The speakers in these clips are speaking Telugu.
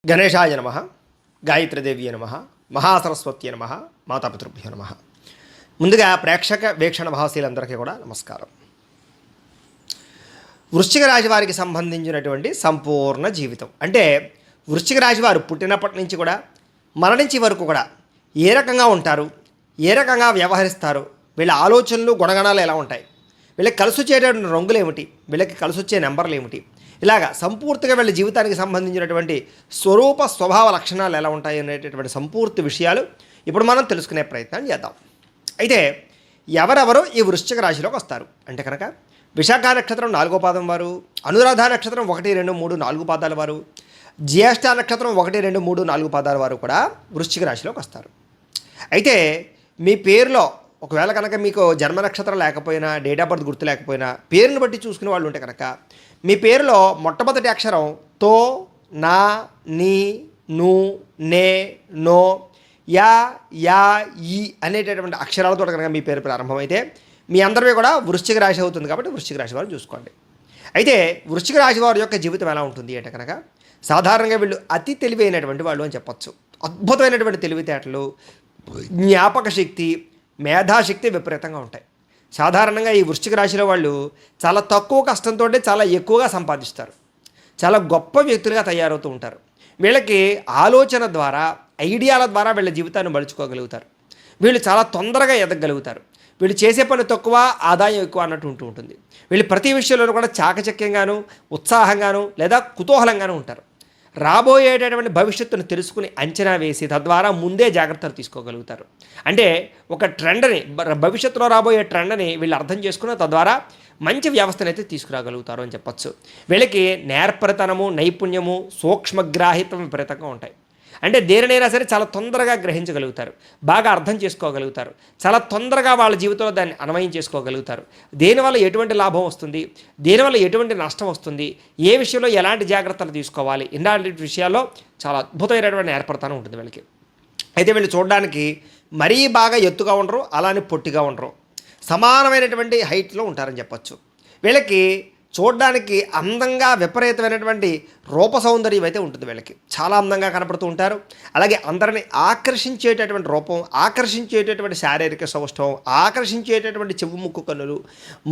గణేశాయ నమ, గాయత్రీదేవ్య నమ, మహాసరస్వత్య నమ, మాతాపితృభ్యో నమ. ముందుగా ప్రేక్షక వీక్షణ మహాశీలందరికీ కూడా నమస్కారం. వృశ్చిక రాశి వారికి సంబంధించినటువంటి సంపూర్ణ జీవితం అంటే వృశ్చిక రాశి వారు పుట్టినప్పటి నుంచి కూడా మరణించే వరకు కూడా ఏ రకంగా ఉంటారు, ఏ రకంగా వ్యవహరిస్తారు, వీళ్ళ ఆలోచనలు గుణగణాలు ఎలా ఉంటాయి, వీళ్ళకి కలిసి వచ్చేటటువంటి రంగులు ఏమిటి, వీళ్ళకి కలిసి వచ్చే నెంబర్లు ఏమిటి, ఇలాగా సంపూర్తిగా వీళ్ళ జీవితానికి సంబంధించినటువంటి స్వరూప స్వభావ లక్షణాలు ఎలా ఉంటాయి అనేటటువంటి సంపూర్తి విషయాలు ఇప్పుడు మనం తెలుసుకునే ప్రయత్నం చేద్దాం. అయితే ఎవరెవరు ఈ వృశ్చిక రాశిలోకి వస్తారు అంటే కనుక విశాఖ నక్షత్రం 4వ పాదం వారు, అనురాధ నక్షత్రం 1, 2, 3, 4 పాదాల వారు, జ్యేష్ఠ నక్షత్రం 1, 2, 3, 4 పాదాల వారు కూడా వృశ్చిక రాశిలోకి వస్తారు. అయితే మీ పేరులో ఒకవేళ కనుక మీకు జన్మ నక్షత్రం లేకపోయినా, డేట్ ఆఫ్ బర్త్ గుర్తు లేకపోయినా, పేరుని బట్టి చూసుకునే వాళ్ళు ఉంటే కనుక మీ పేరులో మొట్టమొదటి అక్షరం తో, నా, నీ, ను, నే, నో, యా, యా, ఈ అనేటటువంటి అక్షరాలతో కనుక మీ పేరు ప్రారంభమైతే మీ అందరివి కూడా వృశ్చిక రాశి అవుతుంది. కాబట్టి వృశ్చిక రాశి వారు చూసుకోండి. అయితే వృశ్చిక రాశి వారి యొక్క జీవితం ఎలా ఉంటుంది అంటే కనుక సాధారణంగా వీళ్ళు అతి తెలివైనటువంటి వాళ్ళు అని చెప్పచ్చు. అద్భుతమైనటువంటి తెలివితేటలు, జ్ఞాపక శక్తి, మేధాశక్తి విపరీతంగా ఉంటాయి. సాధారణంగా ఈ వృశ్చిక రాశిలో వాళ్ళు చాలా తక్కువ కష్టంతో చాలా ఎక్కువగా సంపాదిస్తారు. చాలా గొప్ప వ్యక్తులుగా తయారవుతూ ఉంటారు. వీళ్ళకి ఆలోచన ద్వారా, ఐడియాల ద్వారా వీళ్ళ జీవితాన్ని మలుచుకోగలుగుతారు. వీళ్ళు చాలా తొందరగా ఎదగలుగుతారు. వీళ్ళు చేసే పని తక్కువ, ఆదాయం ఎక్కువ అన్నట్టు ఉంటుంది. వీళ్ళు ప్రతి విషయంలోనూ కూడా చాకచక్యంగాను, ఉత్సాహంగాను లేదా కుతూహలంగాను ఉంటారు. రాబోయేటటువంటి భవిష్యత్తును తెలుసుకుని అంచనా వేసి తద్వారా ముందే జాగ్రత్తలు తీసుకోగలుగుతారు. అంటే ఒక ట్రెండ్ని, భవిష్యత్తులో రాబోయే ట్రెండ్ని వీళ్ళు అర్థం చేసుకుని తద్వారా మంచి వ్యవస్థను అయితే తీసుకురాగలుగుతారు అని చెప్పచ్చు. వీళ్ళకి నేర్పరితనము, నైపుణ్యము, సూక్ష్మగ్రాహిత్వం విపరీతంగా ఉంటాయి. అంటే దేనినైనా సరే చాలా తొందరగా గ్రహించగలుగుతారు, బాగా అర్థం చేసుకోగలుగుతారు, చాలా తొందరగా వాళ్ళ జీవితంలో దాన్ని అన్వయం చేసుకోగలుగుతారు. దేనివల్ల ఎటువంటి లాభం వస్తుంది, దేనివల్ల ఎటువంటి నష్టం వస్తుంది, ఏ విషయంలో ఎలాంటి జాగ్రత్తలు తీసుకోవాలి, ఇలాంటి విషయాల్లో చాలా అద్భుతమైనటువంటి ఏర్పడతానే ఉంటుంది వీళ్ళకి. అయితే వీళ్ళు చూడడానికి మరీ బాగా ఎత్తుగా ఉండరు, అలానే పొట్టిగా ఉండరు, సమానమైనటువంటి హైట్లో ఉంటారని చెప్పచ్చు. వీళ్ళకి చూడడానికి అందంగా విపరీతమైనటువంటి రూప సౌందర్యం అయితే ఉంటుంది. వీళ్ళకి చాలా అందంగా కనపడుతూ ఉంటారు. అలాగే అందరిని ఆకర్షించేటటువంటి రూపం, ఆకర్షించేటటువంటి శారీరక సౌష్ఠవం, ఆకర్షించేటటువంటి చెవు ముక్కు కన్నులు,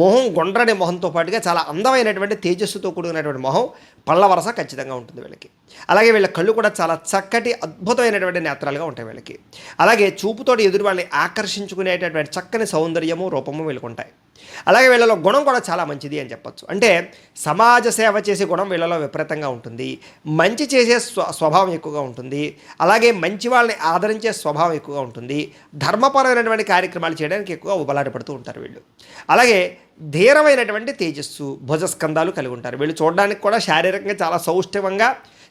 మొహం గుండ్రని మొహంతో పాటుగా చాలా అందమైనటువంటి తేజస్సుతో కూడినటువంటి మొహం, పళ్ళ వరస ఖచ్చితంగా ఉంటుంది వీళ్ళకి. అలాగే వీళ్ళ కళ్ళు కూడా చాలా చక్కటి అద్భుతమైనటువంటి నేత్రాలుగా ఉంటాయి వీళ్ళకి. అలాగే చూపుతోటి ఎదురు వాళ్ళని ఆకర్షించుకునేటటువంటి చక్కని సౌందర్యము, రూపము వీళ్ళకు ఉంటాయి. అలాగే వీళ్ళలో గుణం కూడా చాలా మంచిది అని చెప్పచ్చు. అంటే సమాజ సేవ చేసే గుణం వీళ్ళలో విపరీతంగా ఉంటుంది. మంచి చేసే స్వభావం ఎక్కువగా ఉంటుంది. అలాగే మంచి వాళ్ళని ఆదరించే స్వభావం ఎక్కువగా ఉంటుంది. ధర్మపరమైనటువంటి కార్యక్రమాలు చేయడానికి ఎక్కువగా ఉబలాటపడుతూ ఉంటారు వీళ్ళు. అలాగే ధీరమైనటువంటి తేజస్సు, భుజస్కంధాలు కలిగి ఉంటారు. వీళ్ళు చూడడానికి కూడా శారీరకంగా చాలా సౌష్ఠవంగా,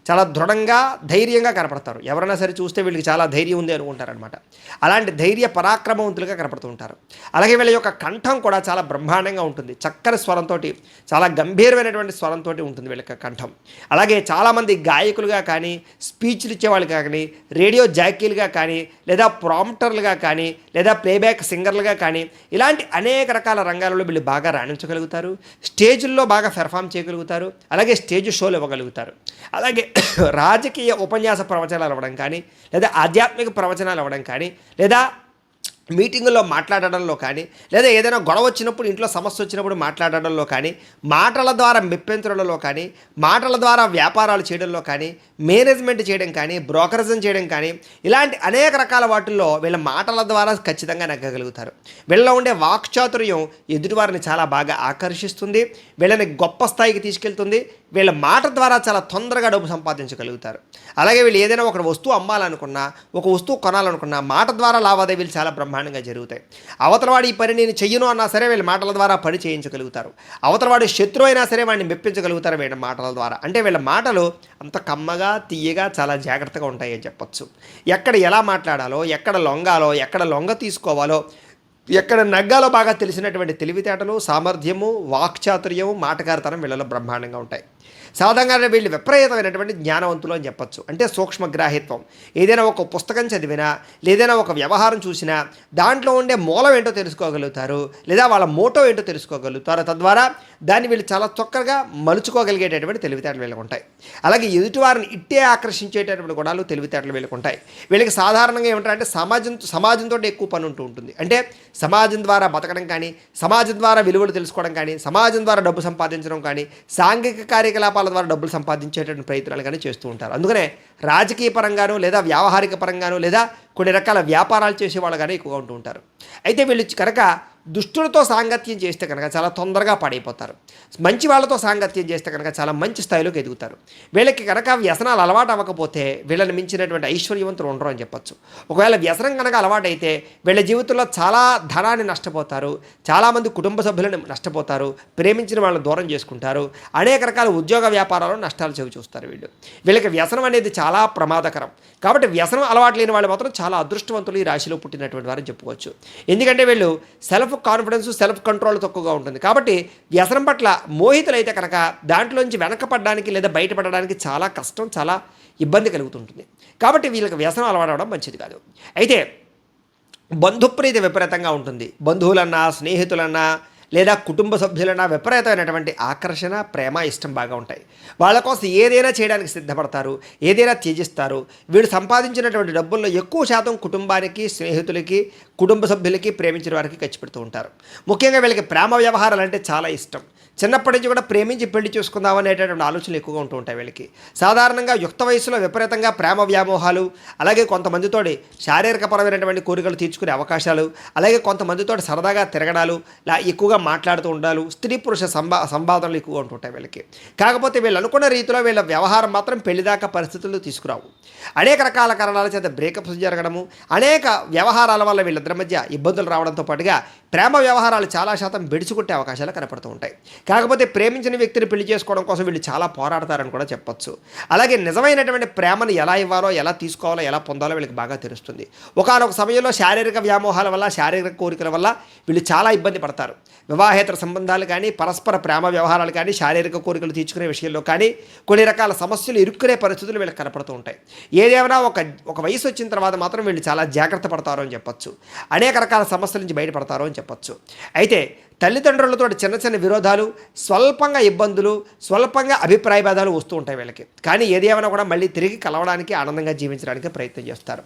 చాలా దృఢంగా, ధైర్యంగా కనపడతారు. ఎవరైనా సరే చూస్తే వీళ్ళకి చాలా ధైర్యం ఉంది అనుకుంటారనమాట. అలాంటి ధైర్య పరాక్రమవంతులుగా కనపడుతూ ఉంటారు. అలాగే వీళ్ళ యొక్క కంఠం కూడా చాలా బ్రహ్మాండంగా ఉంటుంది. చక్కని స్వరంతో, చాలా గంభీరమైనటువంటి స్వరంతో ఉంటుంది వీళ్ళ కంఠం. అలాగే చాలామంది గాయకులుగా కానీ, స్పీచ్లు ఇచ్చేవాళ్ళు కానీ, రేడియో జాకీలుగా కానీ, లేదా ప్రాంప్టర్లుగా కానీ, లేదా ప్లేబ్యాక్ సింగర్లుగా కానీ, ఇలాంటి అనేక రకాల రంగాలలో వీళ్ళు బాగా రాణించగలుగుతారు. స్టేజ్ల్లో బాగా పెర్ఫామ్ చేయగలుగుతారు. అలాగే స్టేజ్ షోలు ఇవ్వగలుగుతారు. అలాగే రాజకీయ ఉపన్యాస ప్రవచనాలు అవ్వడం కానీ, లేదా ఆధ్యాత్మిక ప్రవచనాలు అవ్వడం కానీ, లేదా మీటింగుల్లో మాట్లాడడంలో కానీ, లేదా ఏదైనా గొడవ వచ్చినప్పుడు, ఇంట్లో సమస్య వచ్చినప్పుడు మాట్లాడడంలో కానీ, మాటల ద్వారా మెప్పించడంలో కానీ, మాటల ద్వారా వ్యాపారాలు చేయడంలో కానీ, మేనేజ్మెంట్ చేయడం కానీ, బ్రోకరేజం చేయడం కానీ, ఇలాంటి అనేక రకాల వాటిల్లో వీళ్ళ మాటల ద్వారా ఖచ్చితంగా నెగ్గగలుగుతారు. వీళ్ళలో ఉండే వాక్చాతుర్యం ఎదుటివారిని చాలా బాగా ఆకర్షిస్తుంది, వీళ్ళని గొప్ప స్థాయికి తీసుకెళ్తుంది. వీళ్ళ మాట ద్వారా చాలా తొందరగా డబ్బు సంపాదించగలుగుతారు. అలాగే వీళ్ళు ఏదైనా ఒక వస్తువు అమ్మాలనుకున్నా, ఒక వస్తువు కొనాలనుకున్నా మాట ద్వారా లావాదేవీలు చాలా బ్రహ్మాండంగా జరుగుతాయి. అవతలవాడు ఈ పని నేను చెయ్యను అన్నా సరే వీళ్ళ మాటల ద్వారా పని చేయించగలుగుతారు. అవతలవాడు శత్రువు అయినా సరే వాడిని మెప్పించగలుగుతారు వీళ్ళ మాటల ద్వారా. అంటే వీళ్ళ మాటలు అంత కమ్మగా, తీయగా, చాలా జాగ్రత్తగా ఉంటాయి అని చెప్పచ్చు. ఎక్కడ ఎలా మాట్లాడాలో, ఎక్కడ లొంగాలో, ఎక్కడ లొంగ తీసుకోవాలో, ఎక్కడ నగ్గాలో బాగా తెలిసినటువంటి తెలివితేటలు, సామర్థ్యము, వాక్చాతుర్యము, మాటకారితనం వీళ్ళలో బ్రహ్మాండంగా ఉంటాయి. సాధారణంగా వీళ్ళు విపరీతమైనటువంటి జ్ఞానవంతులు అని చెప్పొచ్చు. అంటే సూక్ష్మగ్రాహిత్వం. ఏదైనా ఒక పుస్తకం చదివినా ఏదైనా ఒక వ్యవహారం చూసినా దాంట్లో ఉండే మూలం ఏంటో తెలుసుకోగలుగుతారు, లేదా వాళ్ళ మోటో ఏంటో తెలుసుకోగలుగుతారు. తద్వారా దాన్ని వీళ్ళు చాలా చక్కగా మలుచుకోగలిగేటటువంటి తెలివితేటలు వీళ్ళకు ఉంటాయి. అలాగే ఎదుటివారిని ఇట్టే ఆకర్షించేటటువంటి గుణాలు తెలివితేటలు వీళ్ళకు ఉంటాయి. వీళ్ళకి సాధారణంగా ఏమంటారంటే సమాజంతో ఎక్కువ పని ఉంటుంది. అంటే సమాజం ద్వారా బతకడం కానీ, సమాజం ద్వారా విలువలు తెలుసుకోవడం కానీ, సమాజం ద్వారా డబ్బు సంపాదించడం కానీ, సాంఘిక కార్యకలాపాల ద్వారా డబ్బులు సంపాదించేటువంటి ప్రయత్నాలు కానీ చేస్తూ ఉంటారు. అందుకనే రాజకీయ పరంగాను, లేదా వ్యావహారిక పరంగాను, లేదా కొన్ని రకాల వ్యాపారాలు చేసేవాళ్ళు కానీ ఎక్కువగా ఉంటూ ఉంటారు. అయితే వీళ్ళు కనుక దుష్టులతో సాంగత్యం చేస్తే కనుక చాలా తొందరగా పాడైపోతారు. మంచి వాళ్ళతో సాంగత్యం చేస్తే కనుక చాలా మంచి స్థాయిలోకి ఎదుగుతారు. వీళ్ళకి కనుక వ్యసనాలు అలవాటు అవ్వకపోతే వీళ్ళని మించినటువంటి ఐశ్వర్యవంతులు ఉండరు అని చెప్పచ్చు. ఒకవేళ వ్యసనం కనుక అలవాటైతే వీళ్ళ జీవితంలో చాలా ధనాన్ని నష్టపోతారు, చాలామంది కుటుంబ సభ్యులను నష్టపోతారు, ప్రేమించిన వాళ్ళని దూరం చేసుకుంటారు, అనేక రకాల ఉద్యోగ వ్యాపారాల్లో నష్టాలు చవి చూస్తారు. వీళ్ళకి వ్యసనం అనేది చాలా ప్రమాదకరం. కాబట్టి వ్యసనం అలవాటు లేని వాళ్ళు మాత్రం చాలా అదృష్టవంతులు ఈ రాశిలో పుట్టినటువంటి వారని చెప్పుకోవచ్చు. ఎందుకంటే వీళ్ళు సెల్ఫ్ కాన్ఫిడెన్స్, సెల్ఫ్ కంట్రోల్ తక్కువగా ఉంటుంది. కాబట్టి వ్యసనం పట్ల మోహితులైతే కనుక దాంట్లోంచి వెనకపడడానికి లేదా బయటపడడానికి చాలా కష్టం, చాలా ఇబ్బంది కలుగుతుంటుంది. కాబట్టి వీళ్ళకి వ్యసనం అలవాడవడం మంచిది కాదు. అయితే బంధుప్రీతి విపరీతంగా ఉంటుంది. బంధువులన్నా, స్నేహితులన్నా, లేదా కుటుంబ సభ్యులన్నా విపరీతమైనటువంటి ఆకర్షణ, ప్రేమ, ఇష్టం బాగా ఉంటాయి. వాళ్ళ కోసం ఏదైనా చేయడానికి సిద్ధపడతారు, ఏదైనా త్యజిస్తారు. వీళ్ళు సంపాదించినటువంటి డబ్బుల్లో ఎక్కువ శాతం కుటుంబానికి, స్నేహితులకి, కుటుంబ సభ్యులకి, ప్రేమించిన వారికి ఖర్చు పెడుతూ ఉంటారు. ముఖ్యంగా వీళ్ళకి ప్రేమ వ్యవహారాలు అంటే చాలా ఇష్టం. చిన్నప్పటి నుంచి కూడా ప్రేమించి పెళ్లి చూసుకుందాం అనేటటువంటి ఆలోచనలు ఎక్కువగా ఉంటూ ఉంటాయి వీళ్ళకి. సాధారణంగా యుక్త వయసులో విపరీతంగా ప్రేమ వ్యామోహాలు, అలాగే కొంతమందితోటి శారీరకపరమైనటువంటి కోరికలు తీర్చుకునే అవకాశాలు, అలాగే కొంతమందితోటి సరదాగా తిరగడాలు, ఎక్కువగా మాట్లాడుతూ ఉండాలి, స్త్రీ పురుష సంవాదనలు ఎక్కువగా ఉంటుంటాయి వీళ్ళకి. కాకపోతే వీళ్ళు అనుకున్న రీతిలో వీళ్ళ వ్యవహారం మాత్రం పెళ్లిదాకా పరిస్థితులు తీసుకురావు. అనేక రకాల కారణాల చేత బ్రేకప్స్ జరగడము, అనేక వ్యవహారాల వల్ల వీళ్ళిద్దరి మధ్య ఇబ్బందులు రావడంతో పాటుగా ప్రేమ వ్యవహారాలు చాలా శాతం బెడిచికొట్టే అవకాశాలు కనపడుతూ ఉంటాయి. కాకపోతే ప్రేమించిన వ్యక్తిని పెళ్లి చేసుకోవడం కోసం వీళ్ళు చాలా పోరాడతారని కూడా చెప్పొచ్చు. అలాగే నిజమైనటువంటి ప్రేమను ఎలా ఇవ్వాలో, ఎలా తీసుకోవాలో, ఎలా పొందాలో వీళ్ళకి బాగా తెలుస్తుంది. ఒకానొక సమయంలో శారీరక వ్యామోహాల వల్ల, శారీరక కోరికల వల్ల వీళ్ళు చాలా ఇబ్బంది పడతారు. వివాహేతర సంబంధాలు కానీ, పరస్పర ప్రేమ వ్యవహారాలు కానీ, శారీరక కోరికలు తీర్చుకునే విషయంలో కానీ కొన్ని రకాల సమస్యలు ఇరుక్కునే పరిస్థితులు వీళ్ళకి కనపడుతూ ఉంటాయి. ఏదేమైనా ఒక వయసు వచ్చిన తర్వాత మాత్రం వీళ్ళు చాలా జాగ్రత్త పడతారు అని చెప్పొచ్చు. అనేక రకాల సమస్యల నుంచి బయటపడతారు అని చెప్పొచ్చు. అయితే తల్లిదండ్రులతో చిన్న చిన్న విరోధాలు, స్వల్పంగా ఇబ్బందులు, స్వల్పంగా అభిప్రాయ భేదాలు వస్తూ ఉంటాయి వీళ్ళకి. కానీ ఏదేమైనా కూడా మళ్ళీ తిరిగి కలవడానికి, ఆనందంగా జీవించడానికి ప్రయత్నం చేస్తారు.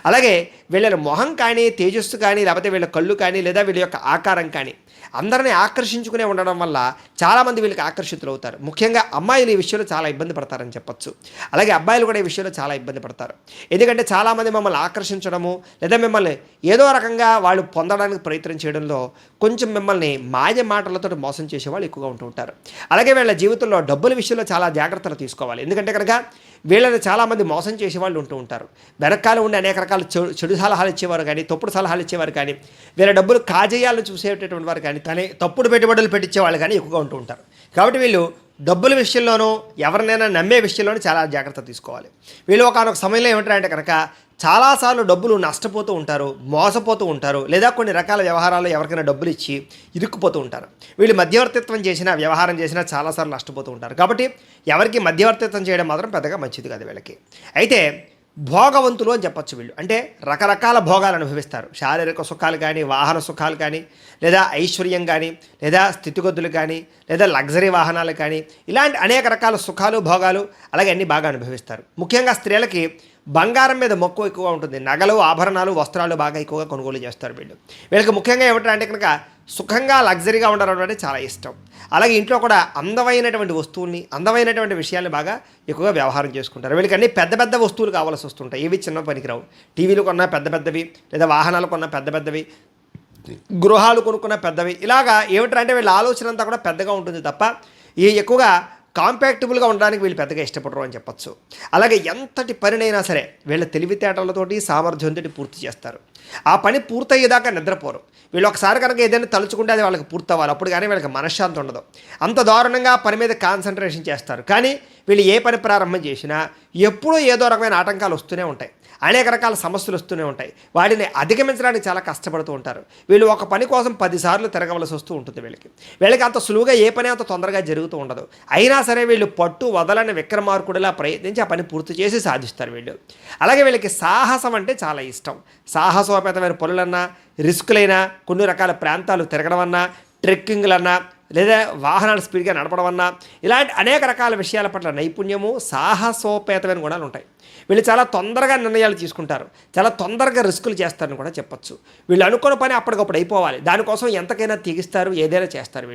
అలాగే వీళ్ళ మొహం కానీ, తేజస్సు కానీ, లేకపోతే వీళ్ళ కళ్ళు కానీ, లేదా వీళ్ళ యొక్క ఆకారం కానీ అందరినీ ఆకర్షించుకునే ఉండడం వల్ల చాలామంది వీళ్ళకి ఆకర్షితులు అవుతారు. ముఖ్యంగా అమ్మాయిలు ఈ విషయంలో చాలా ఇబ్బంది పడతారని చెప్పొచ్చు. అలాగే అబ్బాయిలు కూడా ఈ విషయంలో చాలా ఇబ్బంది పడతారు. ఎందుకంటే చాలామంది మమ్మల్ని ఆకర్షించడము, లేదా మిమ్మల్ని ఏదో రకంగా వాళ్ళు పొందడానికి ప్రయత్నం చేయడంలో కొంచెం మిమ్మల్ని మాయ మాటలతో మోసం చేసేవాళ్ళు ఎక్కువగా ఉంటూ ఉంటారు. అలాగే వీళ్ళ జీవితంలో డబ్బుల విషయంలో చాలా జాగ్రత్తలు తీసుకోవాలి. ఎందుకంటే కనుక వీళ్ళని చాలామంది మోసం చేసేవాళ్ళు ఉంటూ ఉంటారు. వెనకాల ఉండి అనేక రకాల చెడు సలహాలు ఇచ్చేవారు కానీ, తప్పుడు సలహాలు ఇచ్చేవారు కానీ, వీళ్ళ డబ్బులు కాజేయాలని చూసేటటువంటి వారు కానీ, తప్పుడు పెట్టుబడులు పెట్టించేవాళ్ళు కానీ ఎక్కువగా ఉంటూ ఉంటారు. కాబట్టి వీళ్ళు డబ్బుల విషయంలోనూ, ఎవరినైనా నమ్మే విషయంలోనూ చాలా జాగ్రత్త తీసుకోవాలి. వీళ్ళు ఒకనొక సమయంలో ఏమంటారంటే కనుక చాలాసార్లు డబ్బులు నష్టపోతూ ఉంటారు, మోసపోతూ ఉంటారు, లేదా కొన్ని రకాల వ్యవహారాల్లో ఎవరికైనా డబ్బులు ఇచ్చి ఇరుక్కుపోతూ ఉంటారు. వీళ్ళు మధ్యవర్తిత్వం చేసినా, వ్యవహారం చేసినా చాలాసార్లు నష్టపోతూ ఉంటారు. కాబట్టి ఎవరికి మధ్యవర్తిత్వం చేయడం మాత్రం పెద్దగా మంచిది కాదు వీళ్ళకి. అయితే భోగవంతులు అని చెప్పచ్చు వీళ్ళు. అంటే రకరకాల భోగాలు అనుభవిస్తారు. శారీరక సుఖాలు కానీ, వాహన సుఖాలు కానీ, లేదా ఐశ్వర్యం కానీ, లేదా స్థితిగతులు కానీ, లేదా లగ్జరీ వాహనాలు కానీ, ఇలాంటి అనేక రకాల సుఖాలు, భోగాలు అలాగే అన్నీ బాగా అనుభవిస్తారు. ముఖ్యంగా స్త్రీలకి బంగారం మీద మక్కువ ఎక్కువగా ఉంటుంది. నగలు, ఆభరణాలు, వస్త్రాలు బాగా ఎక్కువగా కొనుగోలు చేస్తారు వీళ్ళకి ముఖ్యంగా ఏమిటంటే కనుక సుఖంగా, లగ్జరీగా ఉండడం అంటే చాలా ఇష్టం. అలాగే ఇంట్లో కూడా అందమైనటువంటి వస్తువుల్ని, అందమైనటువంటి విషయాల్ని బాగా ఎక్కువగా వ్యవహారం చేసుకుంటారు. వీళ్ళకి అన్ని పెద్ద పెద్ద వస్తువులు కావాల్సి వస్తుంటాయి. ఇవి చిన్న పనికిరావు. టీవీలు కొన్నా పెద్ద పెద్దవి, లేదా వాహనాలు కొన్నా పెద్ద పెద్దవి, గృహాలు కొనుక్కున్న పెద్దవి. ఇలాగా ఏమిటంటే వీళ్ళ ఆలోచన అంతా కూడా పెద్దగా ఉంటుంది తప్ప ఈ ఎక్కువగా కాంపాక్టబుల్గా ఉండడానికి వీళ్ళు పెద్దగా ఇష్టపడరు అని చెప్పచ్చు. అలాగే ఎంతటి పనినైనా సరే వీళ్ళ తెలివితేటలతోటి, సామర్థ్యంతో పూర్తి చేస్తారు. ఆ పని పూర్తయ్యేదాకా నిద్రపోరు. వీళ్ళు ఒకసారి కనుక ఏదైనా తలుచుకుంటే అది వాళ్ళకి పూర్తవ్వాలి. అప్పుడు కానీ వీళ్ళకి మనశ్శాంతి ఉండదు. అంత దారుణంగా పని మీద కాన్సన్ట్రేషన్ చేస్తారు. కానీ వీళ్ళు ఏ పని ప్రారంభం చేసినా ఎప్పుడూ ఏదో రకమైన ఆటంకాలు వస్తూనే ఉంటాయి. అనేక రకాల సమస్యలు వస్తూనే ఉంటాయి. వాటిని అధిగమించడానికి చాలా కష్టపడుతూ ఉంటారు. వీళ్ళు ఒక పని కోసం 10 సార్లు తిరగవలసి వస్తూ ఉంటుంది వీళ్ళకి అంత సులువుగా ఏ పని అంత తొందరగా జరుగుతూ ఉండదు. అయినా సరే వీళ్ళు పట్టు వదలని విక్రమార్కుడిలా ప్రయత్నించి ఆ పని పూర్తి చేసి సాధిస్తారు వీళ్ళు. అలాగే వీళ్ళకి సాహసం అంటే చాలా ఇష్టం. సాహసోపేతమైన పనులన్నా, రిస్కులైనా, కొన్ని రకాల ప్రాంతాలు తిరగడం అన్నా, ట్రెక్కింగ్లన్నా, లేదా వాహనాలు స్పీడ్గా నడపడం అన్నా, ఇలాంటి అనేక రకాల విషయాల పట్ల నైపుణ్యము, సాహసోపేతమైన గుణాలు ఉంటాయి. వీళ్ళు చాలా తొందరగా నిర్ణయాలు తీసుకుంటారు. చాలా తొందరగా రిస్కులు చేస్తారని కూడా చెప్పొచ్చు. వీళ్ళు అనుకున్న పని అప్పటికప్పుడు అయిపోవాలి. దానికోసం ఎంతకైనా తెగిస్తారు, ఏదైనా చేస్తారు.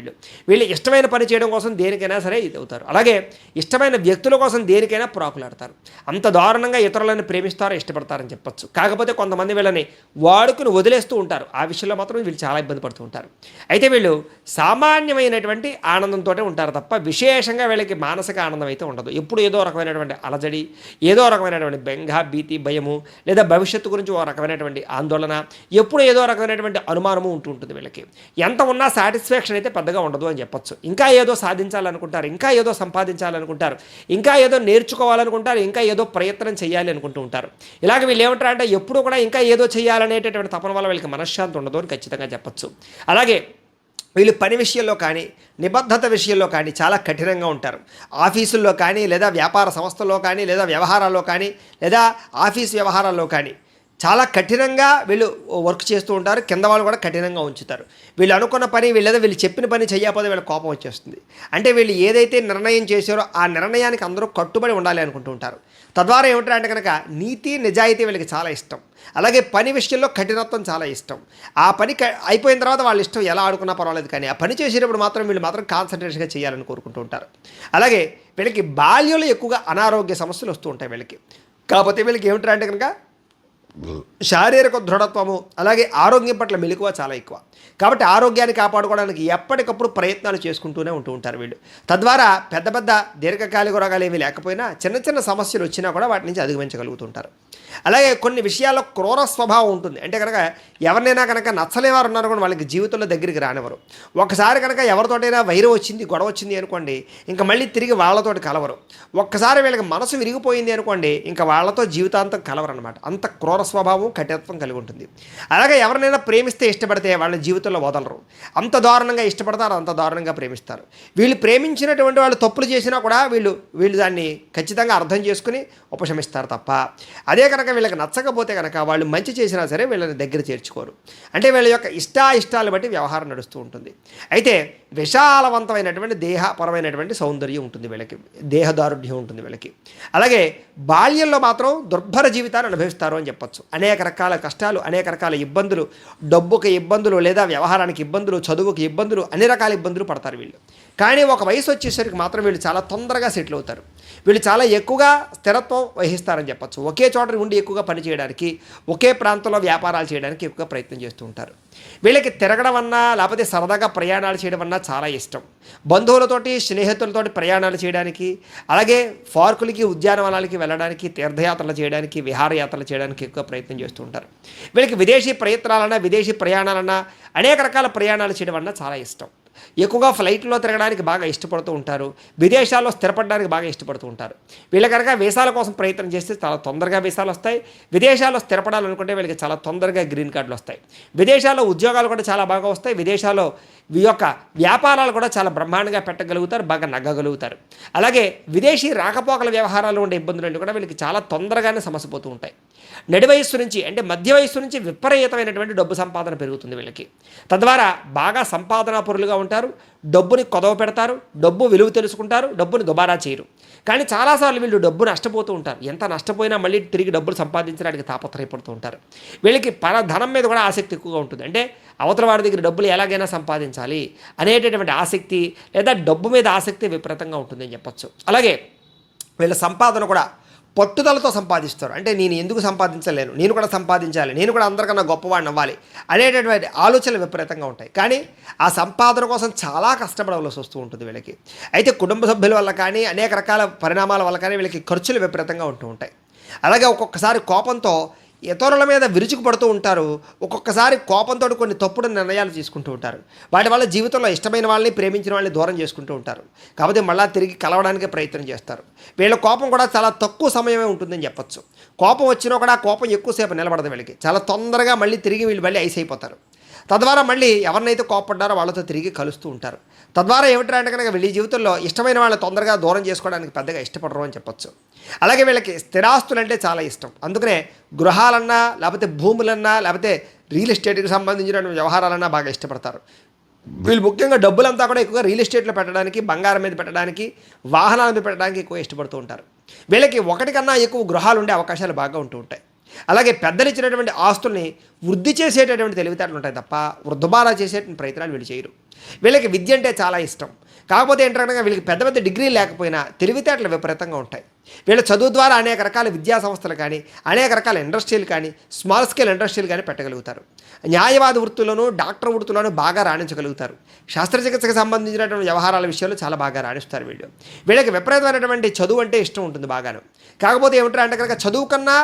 వీళ్ళు ఇష్టమైన పని చేయడం కోసం దేనికైనా సరే ఇది అవుతారు. అలాగే ఇష్టమైన వ్యక్తుల కోసం దేనికైనా ప్రాకులాడతారు. అంత దారుణంగా ఇతరులను ప్రేమిస్తారో ఇష్టపడతారని చెప్పొచ్చు. కాకపోతే కొంతమంది వీళ్ళని వాడుకుని వదిలేస్తూ ఉంటారు. ఆ విషయంలో మాత్రం వీళ్ళు చాలా ఇబ్బంది పడుతూ ఉంటారు. అయితే వీళ్ళు సామాన్యమైనటువంటి ఆనందంతో ఉంటారు తప్ప విశేషంగా వీళ్ళకి మానసిక ఆనందం అయితే ఉండదు. ఎప్పుడు ఏదో రకమైనటువంటి అలజడి, ఏదో రకమైనటువంటి బెంగ, భీతి, భయము, లేదా భవిష్యత్తు గురించి ఒక రకమైనటువంటి ఆందోళన, ఎప్పుడు ఏదో రకమైనటువంటి అనుమానము ఉంటుంది వీళ్ళకి. ఎంత ఉన్నా సాటిస్ఫాక్షన్ అయితే పెద్దగా ఉండదు అని చెప్పొచ్చు. ఇంకా ఏదో సాధించాలనుకుంటారు, ఇంకా ఏదో సంపాదించాలనుకుంటారు, ఇంకా ఏదో నేర్చుకోవాలనుకుంటారు, ఇంకా ఏదో ప్రయత్నం చేయాలి అనుకుంటూ ఉంటారు. ఇలాగ వీళ్ళు ఏమంటారంటే ఎప్పుడు కూడా ఇంకా ఏదో చేయాలనేటటువంటి తపన వల్ల వీళ్ళకి మనశ్శాంతి ఉండదు అని ఖచ్చితంగా చెప్పొచ్చు. అలాగే వీళ్ళు పని విషయంలో కానీ, నిబద్ధత విషయంలో కానీ చాలా కఠినంగా ఉంటారు. ఆఫీసుల్లో కానీ, లేదా వ్యాపార సంస్థల్లో కానీ, లేదా వ్యవహారాల్లో కానీ, లేదా ఆఫీస్ వ్యవహారాల్లో కానీ చాలా కఠినంగా వీళ్ళు వర్క్ చేస్తూ ఉంటారు. కింద వాళ్ళు కూడా కఠినంగా ఉంచుతారు. వీళ్ళు అనుకున్న పని వీళ్ళు చెప్పిన పని చేయకపోతే వీళ్ళ కోపం వచ్చేస్తుంది. అంటే వీళ్ళు ఏదైతే నిర్ణయం చేశారో ఆ నిర్ణయానికి అందరూ కట్టుబడి ఉండాలి అనుకుంటూ ఉంటారు. తద్వారా ఏమిటంటే కనుక నీతి, నిజాయితీ వీళ్ళకి చాలా ఇష్టం. అలాగే పని విషయంలో కఠినత్వం చాలా ఇష్టం. ఆ పని అయిపోయిన తర్వాత వాళ్ళ ఇష్టం ఎలా ఆడుకున్నా పర్వాలేదు, కానీ ఆ పని చేసేటప్పుడు వీళ్ళు మాత్రం కాన్సన్ట్రేషన్గా చేయాలని కోరుకుంటూ ఉంటారు. అలాగే వీళ్ళకి బాల్యంలో ఎక్కువగా అనారోగ్య సమస్యలు వస్తూ ఉంటాయి వీళ్ళకి. కాకపోతే వీళ్ళకి ఏమిటంటే కనుక శారీరక దృఢత్వము, అలాగే ఆరోగ్యం పట్ల మెలకువ చాలా ఎక్కువ. కాబట్టి ఆరోగ్యాన్ని కాపాడుకోవడానికి ఎప్పటికప్పుడు ప్రయత్నాలు చేసుకుంటూనే ఉంటూ ఉంటారు వీళ్ళు. తద్వారా పెద్ద పెద్ద దీర్ఘకాలిక రోగాలు ఏమీ లేకపోయినా చిన్న చిన్న సమస్యలు వచ్చినా కూడా వాటి నుంచి అధిగమించగలుగుతుంటారు. అలాగే కొన్ని విషయాల్లో క్రూర స్వభావం ఉంటుంది. అంటే కనుక ఎవరినైనా కనుక నచ్చలేవారు ఉన్నారు కూడా వాళ్ళకి జీవితంలో దగ్గరికి రానివ్వరు. ఒకసారి కనుక ఎవరితోటైనా వైరం వచ్చింది, గొడవ వచ్చింది అనుకోండి, ఇంకా మళ్ళీ తిరిగి వాళ్ళతోటి కలవరు. ఒక్కసారి వీళ్ళకి మనసు విరిగిపోయింది అనుకోండి, ఇంకా వాళ్ళతో జీవితాంతం కలవరు అనమాట. అంత క్రూర స్వభావం, కఠినత్వం కలిగి ఉంటుంది. అలాగే ఎవరినైనా ప్రేమిస్తే, ఇష్టపడితే వాళ్ళ జీవితంలో వదలరు. అంత దారుణంగా ఇష్టపడతారు, అంత దారుణంగా ప్రేమిస్తారు. వీళ్ళు ప్రేమించినటువంటి వాళ్ళు తప్పులు చేసినా కూడా వీళ్ళు దాన్ని ఖచ్చితంగా అర్థం చేసుకుని ఉపశమిస్తారు తప్ప, అదే కనుక వీళ్ళకి నచ్చకపోతే కనుక వాళ్ళు మంచి చేసినా సరే వీళ్ళని దగ్గర చేర్చుకోరు. అంటే వీళ్ళ యొక్క ఇష్టాయిష్టాలు బట్టి వ్యవహారం నడుస్తూ ఉంటుంది. అయితే విశాలవంతమైనటువంటి దేహపరమైనటువంటి సౌందర్యం ఉంటుంది వీళ్ళకి, దేహదారుఢ్యం ఉంటుంది వీళ్ళకి. అలాగే బాల్యంలో మాత్రం దుర్భర జీవితాన్ని అనుభవిస్తారు అని చెప్పొచ్చు. అనేక రకాల కష్టాలు, అనేక రకాల ఇబ్బందులు, డబ్బుకి ఇబ్బందులు, లేదా వ్యవహారానికి ఇబ్బందులు, చదువుకి ఇబ్బందులు, అన్ని రకాల ఇబ్బందులు పడతారు వీళ్ళు. కానీ ఒక వయసు వచ్చేసరికి మాత్రం వీళ్ళు చాలా తొందరగా సెటిల్ అవుతారు. వీళ్ళు చాలా ఎక్కువగా స్థిరత్వం వహిస్తారని చెప్పచ్చు. ఒకే చోట ఉండి ఎక్కువగా పని చేయడానికి, ఒకే ప్రాంతంలో వ్యాపారాలు చేయడానికి ఎక్కువగా ప్రయత్నం చేస్తూ ఉంటారు. వీళ్ళకి తిరగడం అన్నా, లేకపోతే సరదాగా ప్రయాణాలు చేయడం అన్నా చాలా ఇష్టం. బంధువులతోటి, స్నేహితులతోటి ప్రయాణాలు చేయడానికి, అలాగే పార్కులకి, ఉద్యానవనాలకి వెళ్ళడానికి, తీర్థయాత్రలు చేయడానికి, విహారయాత్రలు చేయడానికి ఎక్కువ ప్రయత్నం చేస్తూ ఉంటారు. వీళ్ళకి విదేశీ ప్రయత్నాలన్నా, విదేశీ ప్రయాణాలన్నా, అనేక రకాల ప్రయాణాలు చేయడం అన్నా చాలా ఇష్టం. ఎక్కువగా ఫ్లైట్లో తిరగడానికి బాగా ఇష్టపడుతూ ఉంటారు. విదేశాల్లో స్థిరపడడానికి బాగా ఇష్టపడుతూ ఉంటారు. వీళ్ళ కనుక వీసాల కోసం ప్రయత్నం చేస్తే చాలా తొందరగా వీసాలు వస్తాయి. విదేశాల్లో స్థిరపడాలనుకుంటే వీళ్ళకి చాలా తొందరగా గ్రీన్ కార్డులు వస్తాయి. విదేశాల్లో ఉద్యోగాలు కూడా చాలా బాగా వస్తాయి. విదేశాల్లో ఈ యొక్క వ్యాపారాలు కూడా చాలా బ్రహ్మాండంగా పెట్టగలుగుతారు, బాగా నగ్గగలుగుతారు. అలాగే విదేశీ రాకపోకల వ్యవహారాలు ఉండే ఇబ్బందులన్నీ కూడా వీళ్ళకి చాలా తొందరగానే సమసిపోతూ ఉంటాయి. నడి వయస్సు నుంచి, అంటే మధ్య వయస్సు నుంచి విపరీతమైనటువంటి డబ్బు సంపాదన పెరుగుతుంది వీళ్ళకి. తద్వారా బాగా సంపాదనా పరులుగా ఉంటారు. డబ్బుని కొదవ పెడతారు, డబ్బు విలువ తెలుసుకుంటారు, డబ్బుని దుబారా చేయరు. కానీ చాలాసార్లు వీళ్ళు డబ్బు నష్టపోతూ ఉంటారు. ఎంత నష్టపోయినా మళ్ళీ తిరిగి డబ్బులు సంపాదించడానికి తాపత్రయపడుతూ ఉంటారు. వీళ్ళకి ధనం మీద కూడా ఆసక్తి ఎక్కువగా ఉంటుంది. అంటే అవతల వాడి దగ్గర డబ్బులు ఎలాగైనా సంపాదించాలి అనేటటువంటి ఆసక్తి, లేదా డబ్బు మీద ఆసక్తి విపరీతంగా ఉంటుందని చెప్పచ్చు. అలాగే వీళ్ళ సంపాదన కూడా పట్టుదలతో సంపాదిస్తారు. అంటే నేను ఎందుకు సంపాదించలేను, నేను కూడా సంపాదించాలి, నేను కూడా అందరికన్నా గొప్పవాడిని అవ్వాలి అనేటటువంటి ఆలోచనలు విపరీతంగా ఉంటాయి. కానీ ఆ సంపాదన కోసం చాలా కష్టపడవలసి వస్తూ ఉంటుంది వీళ్ళకి. అయితే కుటుంబ సభ్యుల వల్ల కానీ, అనేక రకాల పరిణామాల వల్ల కానీ వీళ్ళకి ఖర్చులు విపరీతంగా ఉంటూ ఉంటాయి. అలాగే ఒక్కొక్కసారి కోపంతో ఇతరుల మీద విరుచుకుపడుతూ ఉంటారు. ఒక్కొక్కసారి కోపంతో కొన్ని తప్పుడు నిర్ణయాలు తీసుకుంటూ ఉంటారు. వాటి వల్ల జీవితంలో ఇష్టమైన వాళ్ళని, ప్రేమించిన వాళ్ళని దూరం చేసుకుంటూ ఉంటారు. కాకపోతే మళ్ళీ తిరిగి కలవడానికి ప్రయత్నం చేస్తారు. వీళ్ళ కోపం కూడా చాలా తక్కువ సమయమే ఉంటుందని చెప్పొచ్చు. కోపం వచ్చినా కూడా ఆ కోపం ఎక్కువసేపు నిలబడదు వీళ్ళకి. చాలా తొందరగా మళ్ళీ తిరిగి వీళ్ళు మళ్ళీ ఐస్ అయిపోతారు. తద్వారా మళ్ళీ ఎవరినైతే కోపడ్డారో వాళ్ళతో తిరిగి కలుస్తూ ఉంటారు. తద్వారా ఏమిటంటే అంటే కనుక వీళ్ళ జీవితంలో ఇష్టమైన వాళ్ళని తొందరగా దూరం చేసుకోవడానికి పెద్దగా ఇష్టపడరు అని చెప్పొచ్చు. అలాగే వీళ్ళకి స్థిరాస్తులు అంటే చాలా ఇష్టం. అందుకనే గృహాలన్నా, లేకపోతే భూములన్నా, లేకపోతే రియల్ ఎస్టేట్కి సంబంధించిన వ్యవహారాలన్నా బాగా ఇష్టపడతారు. వీళ్ళు ముఖ్యంగా డబ్బులంతా కూడా ఎక్కువగా రియల్ ఎస్టేట్లో పెట్టడానికి, బంగారం మీద పెట్టడానికి, వాహనాల మీద పెట్టడానికి ఎక్కువ ఇష్టపడుతూ ఉంటారు. వీళ్ళకి ఒకటి కన్నా ఎక్కువ గృహాలు ఉండే అవకాశాలు బాగా ఉంటూ ఉంటాయి. అలాగే పెద్దలు ఇచ్చినటువంటి ఆస్తుల్ని వృద్ధి చేసేటటువంటి తెలివితేటలు ఉంటాయి తప్ప వృద్ధబారా చేసేటువంటి ప్రయత్నాలు వీళ్ళు చేయరు. వీళ్ళకి విద్య అంటే చాలా ఇష్టం. కాకపోతే ఏంటంటే వీళ్ళకి పెద్ద పెద్ద డిగ్రీలు లేకపోయినా తెలివితేటలు విపరీతంగా ఉంటాయి. వీళ్ళ చదువు ద్వారా అనేక రకాల విద్యా సంస్థలు కానీ, అనేక రకాల ఇండస్ట్రీలు కానీ, స్మాల్ స్కేల్ ఇండస్ట్రీలు కానీ పెట్టగలుగుతారు. న్యాయవాద వృత్తులను, డాక్టర్ వృత్తులను బాగా రాణించగలుగుతారు. శస్త్రచికిత్సకు సంబంధించినటువంటి వ్యవహారాల విషయాలు చాలా బాగా రాణిస్తారు వీళ్ళు. వీళ్ళకి విపరీతమైనటువంటి చదువు అంటే ఇష్టం ఉంటుంది బాగాను. కాకపోతే ఏమిటంటే కనుక చదువు కన్నా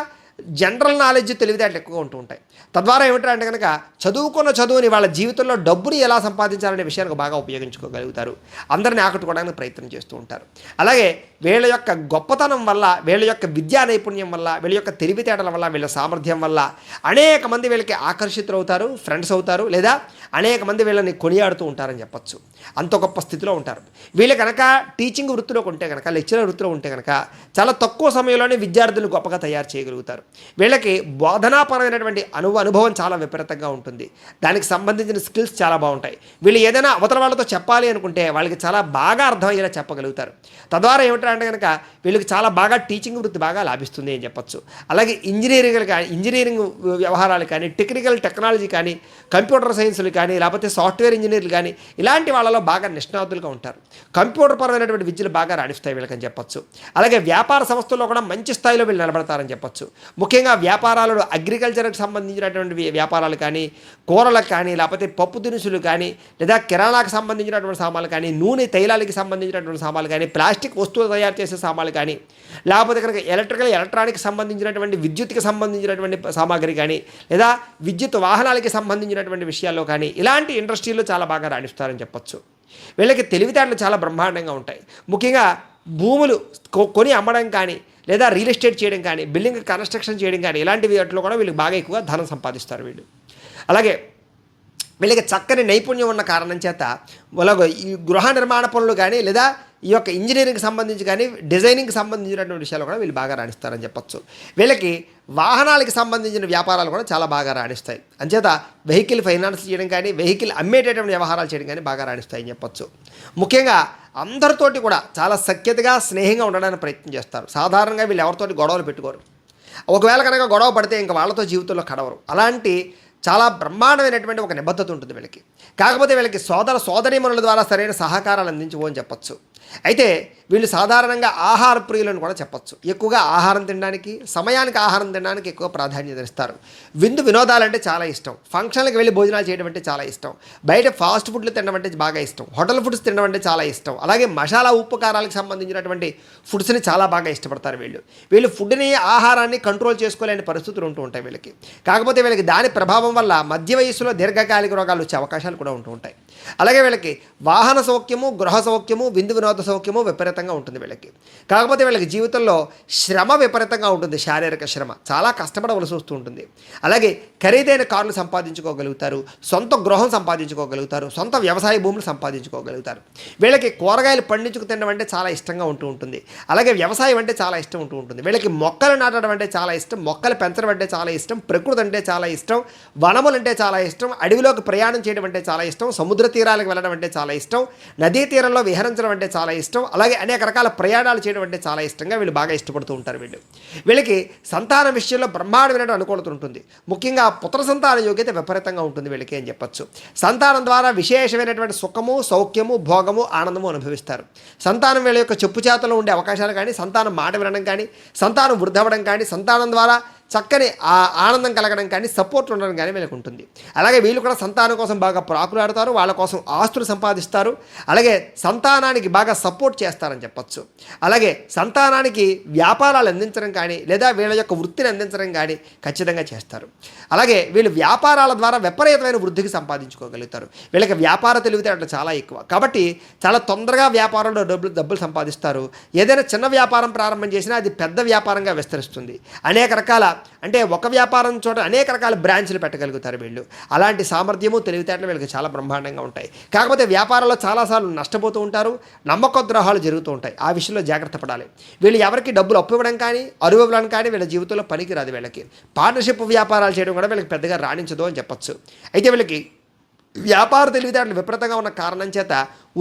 జనరల్ నాలెడ్జ్ తెలివితేటలు ఎక్కువగా ఉంటూ ఉంటాయి. తద్వారా ఏమిటంటే కనుక చదువుకున్న చదువుని వాళ్ళ జీవితంలో డబ్బుని ఎలా సంపాదించాలనే విషయానికి బాగా ఉపయోగించుకోగలుగుతారు. అందరిని ఆకట్టుకోవడానికి ప్రయత్నం చేస్తూ ఉంటారు. అలాగే వీళ్ళ యొక్క గొప్పతనం వల్ల, వీళ్ళ యొక్క విద్యా నైపుణ్యం వల్ల, వీళ్ళ యొక్క తెలివితేటల వల్ల, వీళ్ళ సామర్థ్యం వల్ల అనేక మంది వీళ్ళకి ఆకర్షితులు అవుతారు, ఫ్రెండ్స్ అవుతారు, లేదా అనేక మంది వీళ్ళని కొనియాడుతూ ఉంటారని చెప్పచ్చు. అంత గొప్ప స్థితిలో ఉంటారు. వీళ్ళు కనుక టీచింగ్ వృత్తిలోకి ఉంటే కనుక, లెక్చరర్ వృత్తిలో ఉంటే కనుక చాలా తక్కువ సమయంలోనే విద్యార్థులు గొప్పగా తయారు చేయగలుగుతారు. వీళ్ళకి బోధనాపరమైనటువంటి అనుభవం చాలా విపరీతంగా ఉంటుంది. దానికి సంబంధించిన స్కిల్స్ చాలా బాగుంటాయి. వీళ్ళు ఏదైనా అవతల వాళ్ళతో చెప్పాలి అనుకుంటే వాళ్ళకి చాలా బాగా అర్థమయ్యేలా చెప్పగలుగుతారు. తద్వారా ఏమిటంటే కనుక వీళ్ళకి చాలా బాగా టీచింగ్ వృత్తి బాగా లాభిస్తుంది అని చెప్పచ్చు. అలాగే ఇంజనీరింగ్ వ్యవహారాలు కానీ, టెక్నాలజీ కానీ, కంప్యూటర్ సైన్సులు కానీ, లేకపోతే సాఫ్ట్వేర్ ఇంజనీర్లు కానీ ఇలాంటి వాళ్ళలో బాగా నిష్ణాతులుగా ఉంటారు. కంప్యూటర్ పరమైనటువంటి విద్యలు బాగా రాణిస్తాయి వీళ్ళకని చెప్పచ్చు. అలాగే వ్యాపార సంస్థల్లో కూడా మంచి స్థాయిలో వీళ్ళు నిలబడతారని చెప్పచ్చు. ముఖ్యంగా వ్యాపారాలలో అగ్రికల్చర్కి సంబంధించినటువంటి వ్యాపారాలు కానీ, కూరలకు కానీ, లేకపోతే పప్పు దినుసులు కానీ, లేదా కిరాణాకు సంబంధించినటువంటి సామాన్లు కానీ, నూనె తైలాలకి సంబంధించినటువంటి సామాన్లు కానీ, ప్లాస్టిక్ వస్తువులు తయారు చేసే సామాన్లు కానీ, లేకపోతే కనుక ఎలక్ట్రానిక్ సంబంధించినటువంటి విద్యుత్కి సంబంధించినటువంటి సామాగ్రి కానీ, లేదా విద్యుత్ వాహనాలకి సంబంధించినటువంటి విషయాల్లో కానీ ఇలాంటి ఇండస్ట్రీలు చాలా బాగా రాణిస్తారని చెప్పచ్చు. వీళ్ళకి తెలివితేటలు చాలా బ్రహ్మాండంగా ఉంటాయి. ముఖ్యంగా భూములు కొని అమ్మడం కానీ, లేదా రియల్ ఎస్టేట్ చేయడం కానీ, బిల్డింగ్ కన్స్ట్రక్షన్ చేయడం కానీ ఇలాంటి వాటిలో కూడా వీళ్ళు బాగా ఎక్కువగా ధనం సంపాదిస్తారు వీళ్ళు. అలాగే వీళ్ళకి చక్కని నైపుణ్యం ఉన్న కారణం చేత వాళ్ళ ఈ గృహ నిర్మాణ పనులు కానీ, లేదా ఈ యొక్క ఇంజనీరింగ్కి సంబంధించి కానీ, డిజైనింగ్కి సంబంధించినటువంటి విషయాలు కూడా వీళ్ళు బాగా రాణిస్తారని చెప్పచ్చు. వీళ్ళకి వాహనాలకి సంబంధించిన వ్యాపారాలు కూడా చాలా బాగా రాణిస్తాయి. అంచేత వెహికల్ ఫైనాన్స్ చేయడం కానీ, వెహికల్ అమ్మేటటువంటి వ్యవహారాలు చేయడం కానీ బాగా రాణిస్తాయని చెప్పచ్చు. ముఖ్యంగా అందరితోటి కూడా చాలా సఖ్యతగా, స్నేహంగా ఉండడానికి ప్రయత్నం చేస్తారు. సాధారణంగా వీళ్ళు ఎవరితోటి గొడవలు పెట్టుకోరు. ఒకవేళ కనుక గొడవ పడితే ఇంకా వాళ్ళతో జీవితంలో కడవరు. అలాంటి చాలా బ్రహ్మాండమైనటువంటి ఒక నిబద్ధత ఉంటుంది వీళ్ళకి. కాకపోతే వీళ్ళకి సోదరీమణుల ద్వారా సరైన సహకారాలు అందించవు అని చెప్పచ్చు. అయితే వీళ్ళు సాధారణంగా ఆహార ప్రియులను కూడా చెప్పచ్చు. ఎక్కువగా ఆహారం తినడానికి, సమయానికి ఆహారం తినడానికి ఎక్కువ ప్రాధాన్యత ఇస్తారు. వినోదాలంటే చాలా ఇష్టం. ఫంక్షన్లకు వెళ్ళి భోజనాలు చేయడం అంటే చాలా ఇష్టం. బయట ఫాస్ట్ ఫుడ్లు తినడం అంటే బాగా ఇష్టం. హోటల్ ఫుడ్స్ తినడం అంటే చాలా ఇష్టం. అలాగే మసాలా, ఉప్పు, కారాలకు సంబంధించినటువంటి ఫుడ్స్ని చాలా బాగా ఇష్టపడతారు వీళ్ళు ఫుడ్ని, ఆహారాన్ని కంట్రోల్ చేసుకోలేని పరిస్థితులు ఉంటూ ఉంటాయి వీళ్ళకి. కాకపోతే వీళ్ళకి దాని ప్రభావం వల్ల మధ్య వయస్సులో దీర్ఘకాలిక రోగాలు వచ్చే అవకాశాలు కూడా ఉంటూ ఉంటాయి. అలాగే వీళ్ళకి వాహన సౌఖ్యము, గృహ సౌఖ్యము, వినోద సౌఖ్యము విపరీతంగా ఉంటుంది వీళ్ళకి. కాకపోతే వీళ్ళకి జీవితంలో శ్రమ విపరీతంగా ఉంటుంది. శారీరక శ్రమ చాలా కష్టపడవలసి వస్తూ ఉంటుంది. అలాగే ఖరీదైన కార్లు సంపాదించుకోగలుగుతారు, సొంత గృహం సంపాదించుకోగలుగుతారు, సొంత వ్యవసాయ భూములు సంపాదించుకోగలుగుతారు. వీళ్ళకి కూరగాయలు పండించుకు తినడం అంటే చాలా ఇష్టంగా ఉంటూ ఉంటుంది. అలాగే వ్యవసాయం అంటే చాలా ఇష్టం ఉంటూ ఉంటుంది. వీళ్ళకి మొక్కలు నాటడం అంటే చాలా ఇష్టం, మొక్కలు పెంచడం అంటే చాలా ఇష్టం, ప్రకృతి అంటే చాలా ఇష్టం, వనములు అంటే చాలా ఇష్టం, అడవిలోకి ప్రయాణం చేయడం అంటే చాలా ఇష్టం, సముద్ర తీరాలకు వెళ్ళడం అంటే చాలా ఇష్టం, నదీ తీరంలో విహరించడం అంటే చాలా ఇష్టం, అలాగే అనేక రకాల ప్రయాణాలు చేయడం అంటే చాలా ఇష్టంగా వీళ్ళు బాగా ఇష్టపడుతూ ఉంటారు. వీళ్ళకి సంతానం విషయంలో బ్రహ్మాండమైన అనుకూలత ఉంటుంది. ముఖ్యంగా పుత్ర సంతాన యోగ్యత విపరీతంగా ఉంటుంది వీళ్ళకి అని చెప్పచ్చు. సంతానం ద్వారా విశేషమైనటువంటి సుఖము, సౌఖ్యము, భోగము, ఆనందము అనుభవిస్తారు. సంతానం వీళ్ళ యొక్క చెప్పు చేతలో ఉండే అవకాశాలు కానీ, సంతానం మాట వినడం కానీ, సంతానం వృద్ధి అవ్వడం కానీ, సంతానం ద్వారా చక్కని ఆ ఆనందం కలగడం కానీ సపోర్ట్ ఉండడం కానీ వీళ్ళకి ఉంటుంది. అలాగే వీళ్ళు కూడా సంతానం కోసం బాగా ప్రాకులాడతారు, వాళ్ళ కోసం ఆస్తులు సంపాదిస్తారు, అలాగే సంతానానికి బాగా సపోర్ట్ చేస్తారని చెప్పచ్చు. అలాగే సంతానానికి వ్యాపారాలు అందించడం కానీ లేదా వీళ్ళ యొక్క వృత్తిని అందించడం కానీ ఖచ్చితంగా చేస్తారు. అలాగే వీళ్ళు వ్యాపారాల ద్వారా విపరీతమైన వృద్ధికి సంపాదించుకోగలుగుతారు. వీళ్ళకి వ్యాపార తెలివితేటలు చాలా ఎక్కువ కాబట్టి చాలా తొందరగా వ్యాపారంలో డబ్బులు సంపాదిస్తారు. ఏదైనా చిన్న వ్యాపారం ప్రారంభం చేసినా అది పెద్ద వ్యాపారంగా విస్తరిస్తుంది. అనేక రకాల అంటే ఒక వ్యాపారం చోట అనేక రకాల బ్రాంచ్లు పెట్టగలుగుతారు వీళ్ళు. అలాంటి సామర్థ్యము తెలివితేటలు వీళ్ళకి చాలా బ్రహ్మాండంగా ఉంటాయి. కాకపోతే వ్యాపారంలో చాలాసార్లు నష్టపోతూ ఉంటారు, నమ్మక ద్రోహాలు జరుగుతూ ఉంటాయి. ఆ విషయంలో జాగ్రత్త పడాలి. వీళ్ళు ఎవరికి డబ్బులు అప్పు ఇవ్వడం కానీ అరువు ఇవ్వడం కానీ వీళ్ళ జీవితంలో పనికి రాదు. వీళ్ళకి పార్ట్నర్షిప్ వ్యాపారాలు చేయడం కూడా వీళ్ళకి పెద్దగా రాణించదు అని చెప్పచ్చు. అయితే వీళ్ళకి వ్యాపార తెలివితేటలు విపరీతంగా ఉన్న కారణం చేత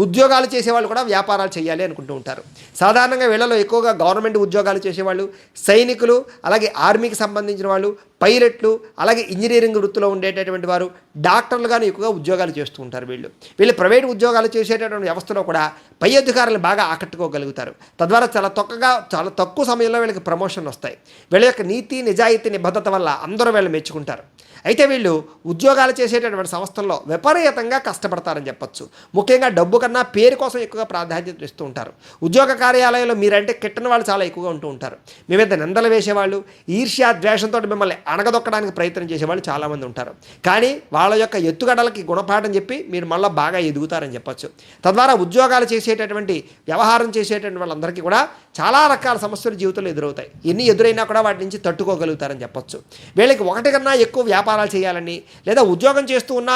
ఉద్యోగాలు చేసేవాళ్ళు కూడా వ్యాపారాలు చేయాలి అనుకుంటూ ఉంటారు. సాధారణంగా వీళ్ళలో ఎక్కువగా గవర్నమెంట్ ఉద్యోగాలు చేసేవాళ్ళు, సైనికులు, అలాగే ఆర్మీకి సంబంధించిన వాళ్ళు, పైలట్లు, అలాగే ఇంజనీరింగ్ వృత్తిలో ఉండేటటువంటి వారు, డాక్టర్లుగాను ఎక్కువగా ఉద్యోగాలు చేస్తూ ఉంటారు. వీళ్ళు ప్రైవేట్ ఉద్యోగాలు చేసేటటువంటి వ్యవస్థలో కూడా పై అధికారులు బాగా ఆకట్టుకోగలుగుతారు. తద్వారా చాలా తక్కువ సమయంలో వీళ్ళకి ప్రమోషన్ వస్తాయి. వీళ్ళ యొక్క నీతి నిజాయితీ నిబద్ధత వల్ల అందరూ వీళ్ళు మెచ్చుకుంటారు. అయితే వీళ్ళు ఉద్యోగాలు చేసేటటువంటి సంస్థల్లో విపరీతంగా కష్టపడతారని చెప్పచ్చు. ముఖ్యంగా డబ్బు కన్నా పేరు కోసం ఎక్కువగా ప్రాధాన్యత ఇస్తూ ఉంటారు. ఉద్యోగ కార్యాలయంలో మీరంటే కిట్టని వాళ్ళు చాలా ఎక్కువగా ఉంటూ ఉంటారు. మీ మీద నిందలు వేసేవాళ్ళు, ఈర్ష్య ద్వేషంతో మిమ్మల్ని అణగదొక్కడానికి ప్రయత్నం చేసేవాళ్ళు చాలామంది ఉంటారు. కానీ వాళ్ళ యొక్క ఎత్తుగడలకి గుణపాఠం చెప్పి మీరు మళ్ళీ బాగా ఎదుగుతారని చెప్పచ్చు. తద్వారా ఉద్యోగాలు చేసేటటువంటి వ్యవహారం చేసేటటువంటి వాళ్ళందరికీ కూడా చాలా రకాల సమస్యలు జీవితంలో ఎదురవుతాయి. ఎన్ని ఎదురైనా కూడా వాటి నుంచి తట్టుకోగలుగుతారని చెప్పచ్చు. వీళ్ళకి ఒకటి కన్నా ఎక్కువ వ్యాపారాలు చేయాలని లేదా ఉద్యోగం చేస్తూ ఉన్న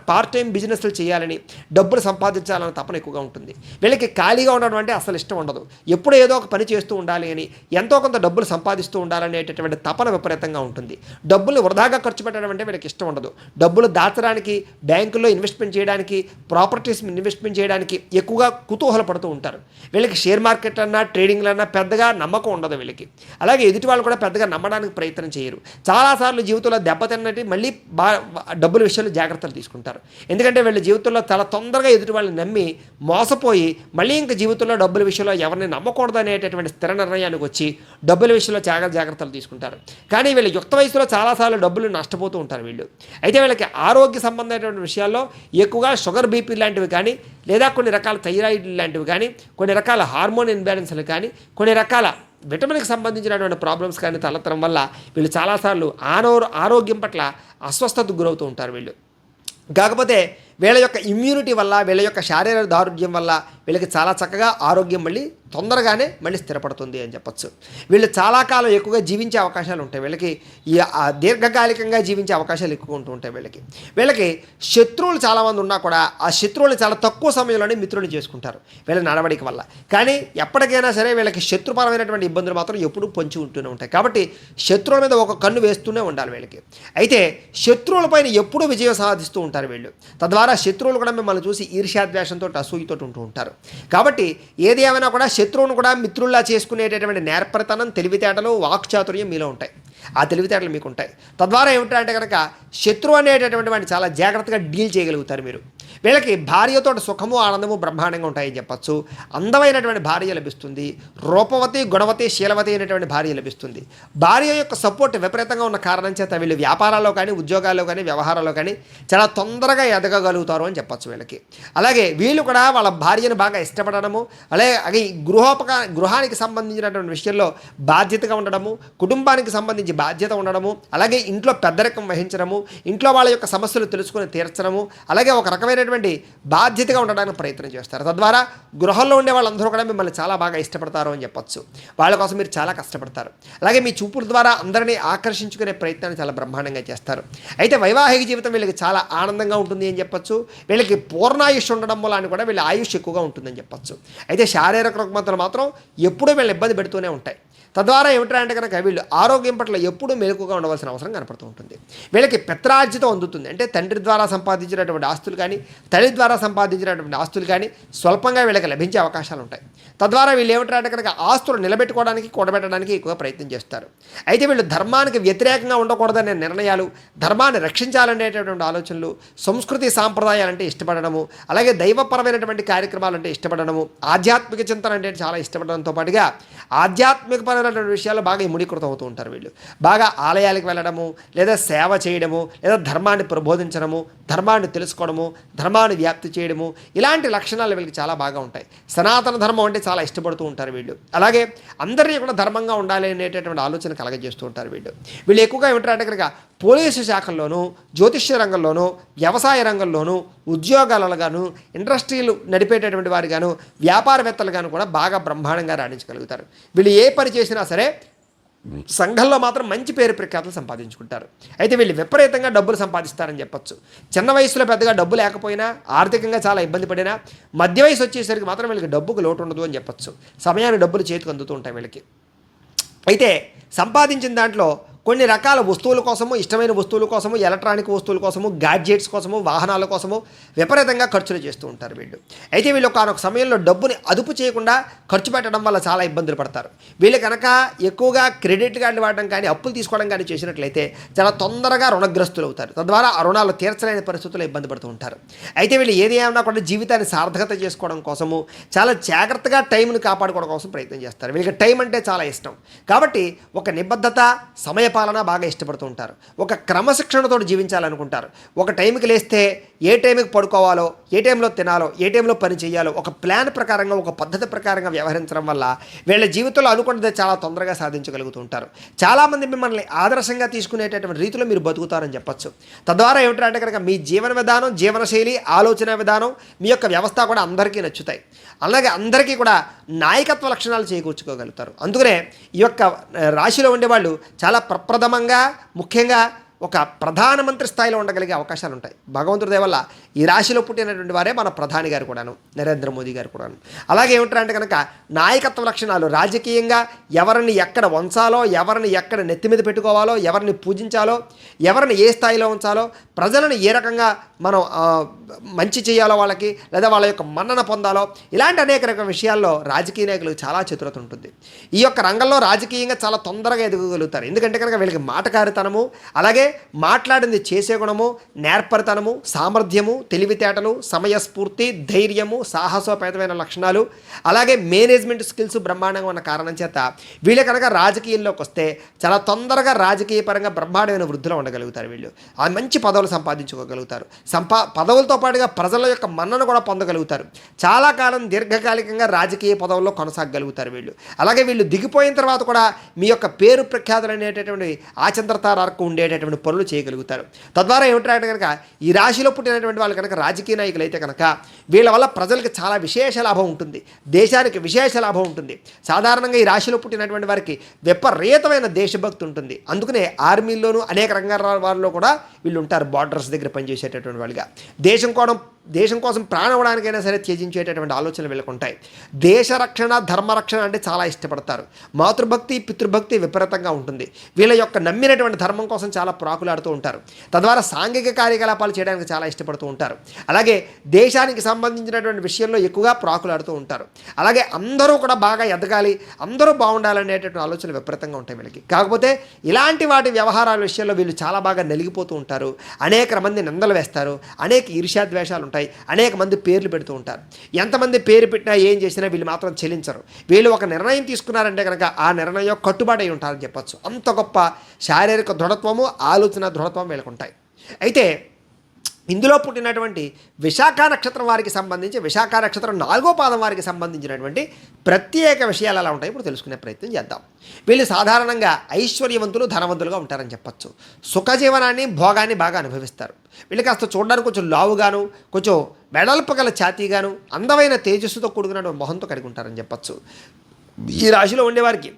పార్ట్ టైం బిజినెస్లు చేయాలని, డబ్బులు సంపాదించాలని తపన ఎక్కువగా ఉంటుంది. వీళ్ళకి ఖాళీగా ఉండడం అంటే అసలు ఇష్టం ఉండదు. ఎప్పుడు ఏదో ఒక పని చేస్తూ ఉండాలి అని, ఎంతో కొంత డబ్బులు సంపాదిస్తూ ఉండాలనేటటువంటి తపన విపరీతంగా ఉంటుంది. డబ్బులు వృధాగా ఖర్చు పెట్టడం అంటే వీళ్ళకి ఇష్టం ఉండదు. డబ్బులు దాచడానికి, బ్యాంకుల్లో ఇన్వెస్ట్మెంట్ చేయడానికి, ప్రాపర్టీస్ ఇన్వెస్ట్మెంట్ చేయడానికి ఎక్కువగా కుతూహల పడుతూ ఉంటారు. వీళ్ళకి షేర్ మార్కెట్ అన్నా ట్రేడింగ్లన్నా పెద్దగా నమ్మకం ఉండదు వీళ్ళకి. అలాగే ఎదుటి వాళ్ళు కూడా పెద్దగా నమ్మడానికి ప్రయత్నం చేయరు. చాలాసార్లు జీవితంలో దెబ్బతిన్నట్టు మళ్ళీ డబ్బుల విషయంలో జాగ్రత్తలు తీసుకుంటారు. ఎందుకంటే వీళ్ళ జీవితంలో చాలా తొందరగా ఎదుటి వాళ్ళని నమ్మి మోసపోయి మళ్ళీ ఇంకా జీవితంలో డబ్బుల విషయంలో ఎవరిని నమ్మకూడదు అనేటటువంటి స్థిర నిర్ణయానికి వచ్చి డబ్బుల విషయంలో జాగ్రత్తలు తీసుకుంటారు. కానీ వీళ్ళ యుక్త వయసులో చాలాసార్లు డబ్బులు నష్టపోతూ ఉంటారు వీళ్ళు. అయితే వీళ్ళకి ఆరోగ్య సంబంధమైనటువంటి విషయాల్లో ఎక్కువగా షుగర్ బీపీ లాంటివి కానీ లేదా కొన్ని రకాల థైరాయిడ్ లాంటివి కానీ, కొన్ని రకాల హార్మోన్ ఇన్బ్యాలెన్స్లు కానీ, కొన్ని రకాల విటమిన్కి సంబంధించినటువంటి ప్రాబ్లమ్స్ కానీ తలెత్తడం వల్ల వీళ్ళు చాలాసార్లు ఆరోగ్యం పట్ల అస్వస్థతకు గురవుతూ ఉంటారు వీళ్ళు. కాకపోతే వీళ్ళ యొక్క ఇమ్యూనిటీ వల్ల, వీళ్ళ యొక్క శారీరక దారుఢ్యం వల్ల వీళ్ళకి చాలా చక్కగా ఆరోగ్యం మళ్ళీ తొందరగానే మళ్ళీ స్థిరపడుతుంది అని చెప్పచ్చు. వీళ్ళు చాలా కాలం ఎక్కువగా జీవించే అవకాశాలు ఉంటాయి. వీళ్ళకి దీర్ఘకాలికంగా జీవించే అవకాశాలు ఎక్కువ ఉంటూ ఉంటాయి. వీళ్ళకి శత్రువులు చాలామంది ఉన్నా కూడా ఆ శత్రువులు చాలా తక్కువ సమయంలోనే మిత్రులు చేసుకుంటారు వీళ్ళ నడవడిక వల్ల. కానీ ఎప్పటికైనా సరే వీళ్ళకి శత్రుపరమైనటువంటి ఇబ్బందులు మాత్రం ఎప్పుడూ పొంచి ఉంటూనే ఉంటాయి. కాబట్టి శత్రువుల మీద ఒక కన్ను వేస్తూనే ఉండాలి వీళ్ళకి. అయితే శత్రువులపైన ఎప్పుడూ విజయం సాధిస్తూ ఉంటారు వీళ్ళు. తద్వారా శత్రువులు కూడా మిమ్మల్ని చూసి ఈర్ష్యాద్వేషంతో అసూయతో ఉంటూ ఉంటారు. కాబట్టి ఏది ఏమైనా కూడా శత్రువును కూడా మిత్రుల్లా చేసుకునేటటువంటి నేర్పరితనం, తెలివితేటలు, వాక్చాతుర్యం మీలో ఉంటాయి. ఆ తెలివితేటలు మీకు ఉంటాయి. తద్వారా ఏమిటంటే కనుక శత్రువు అనేటటువంటి వాడిని చాలా జాగ్రత్తగా డీల్ చేయగలుగుతారు మీరు. వీళ్ళకి భార్యతో సుఖము ఆనందము బ్రహ్మాండంగా ఉంటాయని చెప్పచ్చు. అందమైనటువంటి భార్య లభిస్తుంది. రూపవతి, గుణవతి, శీలవతి అయినటువంటి భార్య లభిస్తుంది. భార్య యొక్క సపోర్ట్ విపరీతంగా ఉన్న కారణం చేత వీళ్ళు వ్యాపారాల్లో కానీ, ఉద్యోగాల్లో కానీ, వ్యవహారాల్లో కానీ చాలా తొందరగా ఎదగగలుగుతారు అని చెప్పచ్చు వీళ్ళకి. అలాగే వీళ్ళు కూడా వాళ్ళ భార్యను బాగా ఇష్టపడడము, అలాగే గృహానికి సంబంధించినటువంటి విషయంలో బాధ్యతగా ఉండడము, కుటుంబానికి సంబంధించి బాధ్యత ఉండడము, అలాగే ఇంట్లో పెద్దరికం వహించడము, ఇంట్లో వాళ్ళ యొక్క సమస్యలు తెలుసుకొని తీర్చడము, అలాగే ఒక రకమైనటువంటి బాధ్యతగా ఉండడానికి ప్రయత్నం చేస్తారు. తద్వారా గృహంలో ఉండే వాళ్ళందరూ కూడా మిమ్మల్ని చాలా బాగా ఇష్టపడతారు అని చెప్పచ్చు. వాళ్ళ కోసం మీరు చాలా కష్టపడతారు. అలాగే మీ చూపుల ద్వారా అందరినీ ఆకర్షించుకునే ప్రయత్నాన్ని చాలా బ్రహ్మాండంగా చేస్తారు. అయితే వైవాహిక జీవితం వీళ్ళకి చాలా ఆనందంగా ఉంటుంది అని చెప్పచ్చు. వీళ్ళకి పూర్ణాయుష్ ఉండడం వల్ల కూడా వీళ్ళ ఆయుష్ ఎక్కువగా ఉంటుందని చెప్పచ్చు. అయితే శారీరక రుగ్మతలు మాత్రం ఎప్పుడూ వీళ్ళని ఇబ్బంది పెడుతూనే ఉంటాయి. తద్వారా ఏమిటంటే కనుక వీళ్ళు ఆరోగ్యం పట్ల ఎప్పుడూ మెలకుగా ఉండవలసిన అవసరం కనపడుతూ ఉంటుంది. వీళ్ళకి పిత్రార్జితం అందుతుంది. అంటే తండ్రి ద్వారా సంపాదించినటువంటి ఆస్తులు కానీ, తల్లి ద్వారా సంపాదించినటువంటి ఆస్తులు కానీ స్వల్పంగా వీళ్ళకి లభించే అవకాశాలు ఉంటాయి. తద్వారా వీళ్ళు ఏమిటంటే కనుక ఆస్తులు నిలబెట్టుకోవడానికి, కూడబెట్టడానికి ఎక్కువ ప్రయత్నం చేస్తారు. అయితే వీళ్ళు ధర్మానికి వ్యతిరేకంగా ఉండకూడదనే నిర్ణయాలు, ధర్మాన్ని రక్షించాలనేటటువంటి ఆలోచనలు, సంస్కృతి సాంప్రదాయాలంటే ఇష్టపడడము, అలాగే దైవపరమైనటువంటి కార్యక్రమాలంటే ఇష్టపడడము, ఆధ్యాత్మిక చింతన అంటే చాలా ఇష్టపడడంతో పాటుగా ఆధ్యాత్మికపరమైన సంబంధమైనటువంటి విషయాల్లో బాగా ఇముడీకృతం అవుతూ ఉంటారు వీళ్ళు. బాగా ఆలయాలకు వెళ్ళడము, లేదా సేవ చేయడము, లేదా ధర్మాన్ని ప్రబోధించడము, ధర్మాన్ని తెలుసుకోవడము, ధర్మాన్ని వ్యాప్తి చేయడము, ఇలాంటి లక్షణాలు వీళ్ళకి చాలా బాగా ఉంటాయి. సనాతన ధర్మం అంటే చాలా ఇష్టపడుతూ ఉంటారు వీళ్ళు. అలాగే అందరినీ కూడా ధర్మంగా ఉండాలి అనేటటువంటి ఆలోచన కలగజేస్తూ ఉంటారు వీళ్ళు. వీళ్ళు ఎక్కువగా ఏమిటంటే కనుక పోలీసు శాఖల్లోనూ, జ్యోతిష్య రంగంలోనూ, వ్యవసాయ రంగంలోనూ, ఉద్యోగాలగాను, ఇండస్ట్రీలు నడిపేటటువంటి వారు గాను, వ్యాపారవేత్తలు గాను కూడా బాగా బ్రహ్మాండంగా రాణించగలుగుతారు. వీళ్ళు ఏ పని చేసినా సరే సంఘంలో మాత్రం మంచి పేరు ప్రఖ్యాతులు సంపాదించుకుంటారు. అయితే వీళ్ళు విపరీతంగా డబ్బులు సంపాదిస్తారని చెప్పొచ్చు. చిన్న వయసులో పెద్దగా డబ్బు లేకపోయినా, ఆర్థికంగా చాలా ఇబ్బంది పడినా, మధ్య వయసు వచ్చేసరికి మాత్రం వీళ్ళకి డబ్బుకు లోటు ఉండదు అని చెప్పొచ్చు. సమయానికి డబ్బులు చేతికి అందుతూ ఉంటాయి వీళ్ళకి. అయితే సంపాదించిన దాంట్లో కొన్ని రకాల వస్తువుల కోసము, ఇష్టమైన వస్తువుల కోసము, ఎలక్ట్రానిక్ వస్తువుల కోసము, గ్యాడ్జెట్స్ కోసము, వాహనాల కోసము విపరీతంగా ఖర్చులు చేస్తూ ఉంటారు వీళ్ళు. అయితే వీళ్ళు ఒకనొక సమయంలో డబ్బుని అదుపు చేయకుండా ఖర్చు పెట్టడం వల్ల చాలా ఇబ్బందులు పడతారు. వీళ్ళు కనుక ఎక్కువగా క్రెడిట్ కార్డులు వాడడం కానీ, అప్పులు తీసుకోవడం కానీ చేసినట్లయితే చాలా తొందరగా రుణగ్రస్తులు అవుతారు. తద్వారా ఆ రుణాలు తీర్చలేని పరిస్థితుల్లో ఇబ్బంది పడుతూ ఉంటారు. అయితే వీళ్ళు ఏది ఏమన్నా కూడా జీవితాన్ని సార్థకత చేసుకోవడం కోసము చాలా జాగ్రత్తగా టైంను కాపాడుకోవడం కోసం ప్రయత్నం చేస్తారు. వీళ్ళకి టైం అంటే చాలా ఇష్టం కాబట్టి ఒక నిబద్ధత, సమయపాలన బాగా ఇష్టపడుతూ ఉంటారు. ఒక క్రమశిక్షణతో జీవించాలనుకుంటారు. ఒక టైంకి లేస్తే ఏ టైంకి పడుకోవాలో, ఏ టైంలో తినాలో, ఏ టైంలో పని చేయాలో ఒక ప్లాన్ ప్రకారంగా, ఒక పద్ధతి ప్రకారంగా వ్యవహరించడం వల్ల వీళ్ళ జీవితంలో అనుకున్నది చాలా తొందరగా సాధించగలుగుతూ ఉంటారు. చాలామంది మిమ్మల్ని ఆదర్శంగా తీసుకునేటటువంటి రీతిలో మీరు బతుకుతారని చెప్పచ్చు. తద్వారా ఏమిటంటే కనుక మీ జీవన విధానం, జీవనశైలి, ఆలోచన విధానం, మీ యొక్క వ్యవస్థ కూడా అందరికీ నచ్చుతాయి. అలాగే అందరికీ కూడా నాయకత్వ లక్షణాలు చేకూర్చుకోగలుగుతారు. అందుకనే ఈ యొక్క రాశిలో ఉండేవాళ్ళు చాలా ప్రప్రథమంగా, ముఖ్యంగా ఒక ప్రధానమంత్రి స్థాయిలో ఉండగలిగే అవకాశాలు ఉంటాయి. భగవంతుడి దయ వల్ల ఈ రాశిలో పుట్టినటువంటి వారే మన ప్రధాని గారు కూడాను, నరేంద్ర మోదీ గారు కూడాను. అలాగే ఏమిటంటే కనుక నాయకత్వ లక్షణాలు, రాజకీయంగా ఎవరిని ఎక్కడ ఉంచాలో, ఎవరిని ఎక్కడ నెత్తి మీద పెట్టుకోవాలో, ఎవరిని పూజించాలో, ఎవరిని ఏ స్థాయిలో ఉంచాలో, ప్రజలను ఏ రకంగా మనం మంచి చేయాలో వాళ్ళకి, లేదా వాళ్ళ యొక్క మన్నన పొందాలో, ఇలాంటి అనేక రకాల విషయాల్లో రాజకీయ నాయకులకు చాలా చతురత ఉంటుంది. ఈ యొక్క రంగంలో రాజకీయంగా చాలా తొందరగా ఎదగగలుగుతారు. ఎందుకంటే కనుక వీళ్ళకి మాటకారితనము, అలాగే మాట్లాడింది చేసే గుణము, నేర్పరితనము, సామర్థ్యము, తెలివితేటలు, సమయస్ఫూర్తి, ధైర్యము, సాహసోపేతమైన లక్షణాలు, అలాగే మేనేజ్మెంట్ స్కిల్స్ బ్రహ్మాండంగా ఉన్న కారణం చేత వీళ్ళ కనుక రాజకీయాల్లోకి వస్తే చాలా తొందరగా రాజకీయ పరంగా బ్రహ్మాండమైన వృద్ధిలో ఉండగలుగుతారు. వీళ్ళు ఆ మంచి పదవులు సంపాదించుకోగలుగుతారు. పదవులతో పాటుగా ప్రజల యొక్క మన్నను కూడా పొందగలుగుతారు. చాలా కాలం దీర్ఘకాలికంగా రాజకీయ పదవుల్లో కొనసాగలుగుతారు వీళ్ళు. అలాగే వీళ్ళు దిగిపోయిన తర్వాత కూడా మీ యొక్క పేరు ప్రఖ్యాతులు అనేటటువంటి ఆచంద్రతారకు ఉండేటటువంటి పనులు చేయగలుగుతారు. తద్వారా ఏమిటంటే కనుక ఈ రాశిలో పుట్టినటువంటి వాళ్ళు కనుక రాజకీయ నాయకులు అయితే కనుక వీళ్ళ వల్ల ప్రజలకు చాలా విశేష లాభం ఉంటుంది, దేశానికి విశేష లాభం ఉంటుంది. సాధారణంగా ఈ రాశిలో పుట్టినటువంటి వారికి విపరీతమైన దేశభక్తి ఉంటుంది. అందుకనే ఆర్మీల్లోనూ అనేక రంగాల వారిలో కూడా వీళ్ళు ఉంటారు. బార్డర్స్ దగ్గర పనిచేసేటటువంటి వాళ్ళుగా దేశం కోసం ప్రాణవడానికైనా సరే త్యజించేటటువంటి ఆలోచనలు వీళ్ళకు ఉంటాయి. దేశ రక్షణ, ధర్మరక్షణ అంటే చాలా ఇష్టపడతారు. మాతృభక్తి, పితృభక్తి విపరీతంగా ఉంటుంది. వీళ్ళ యొక్క నమ్మినటువంటి ధర్మం కోసం చాలా ప్రాకులాడుతూ ఉంటారు. తద్వారా సాంఘిక కార్యకలాపాలు చేయడానికి చాలా ఇష్టపడుతూ ఉంటారు. అలాగే దేశానికి సంబంధించినటువంటి విషయంలో ఎక్కువగా ప్రాకులాడుతూ ఉంటారు. అలాగే అందరూ కూడా బాగా ఎదగాలి, అందరూ బాగుండాలనేటటువంటి ఆలోచనలు విపరీతంగా ఉంటాయి వీళ్ళకి. కాకపోతే ఇలాంటి వాటి వ్యవహారాల విషయంలో వీళ్ళు చాలా బాగా నలిగిపోతూ ఉంటారు. అనేక మంది నిందలు వేస్తారు, అనేక ఈర్ష్యాద్వేషాలు ఉంటాయి, అనేక మంది పేర్లు పెడుతూ ఉంటారు. ఎంతమంది పేరు పెట్టినా ఏం చేసినా వీళ్ళు మాత్రం చెల్లించరు. వీళ్ళు ఒక నిర్ణయం తీసుకున్నారంటే కనుక ఆ నిర్ణయం కట్టుబాటు అయి ఉంటారని చెప్పచ్చు. అంత గొప్ప శారీరక దృఢత్వము, ఆలోచన దృఢత్వం వీళ్ళకు ఉంటాయి. అయితే ఇందులో పుట్టినటువంటి విశాఖ నక్షత్రం వారికి సంబంధించి, విశాఖ నక్షత్రం 4వ పాదం వారికి సంబంధించినటువంటి ప్రత్యేక విషయాలు ఎలా ఉంటాయి ఇప్పుడు తెలుసుకునే ప్రయత్నం చేద్దాం. వీళ్ళు సాధారణంగా ఐశ్వర్యవంతులు, ధనవంతులుగా ఉంటారని చెప్పచ్చు. సుఖజీవనాన్ని, భోగాన్ని బాగా అనుభవిస్తారు. వీళ్ళు కాస్త చూడడానికి కొంచెం లావుగాను, కొంచెం వెడల్పు గల ఛాతీగాను, అందమైన తేజస్సుతో కూడుకున్న మొహంతో కలిగి ఉంటారని చెప్పచ్చు. ఈ రాశిలో ఉండేవారికి,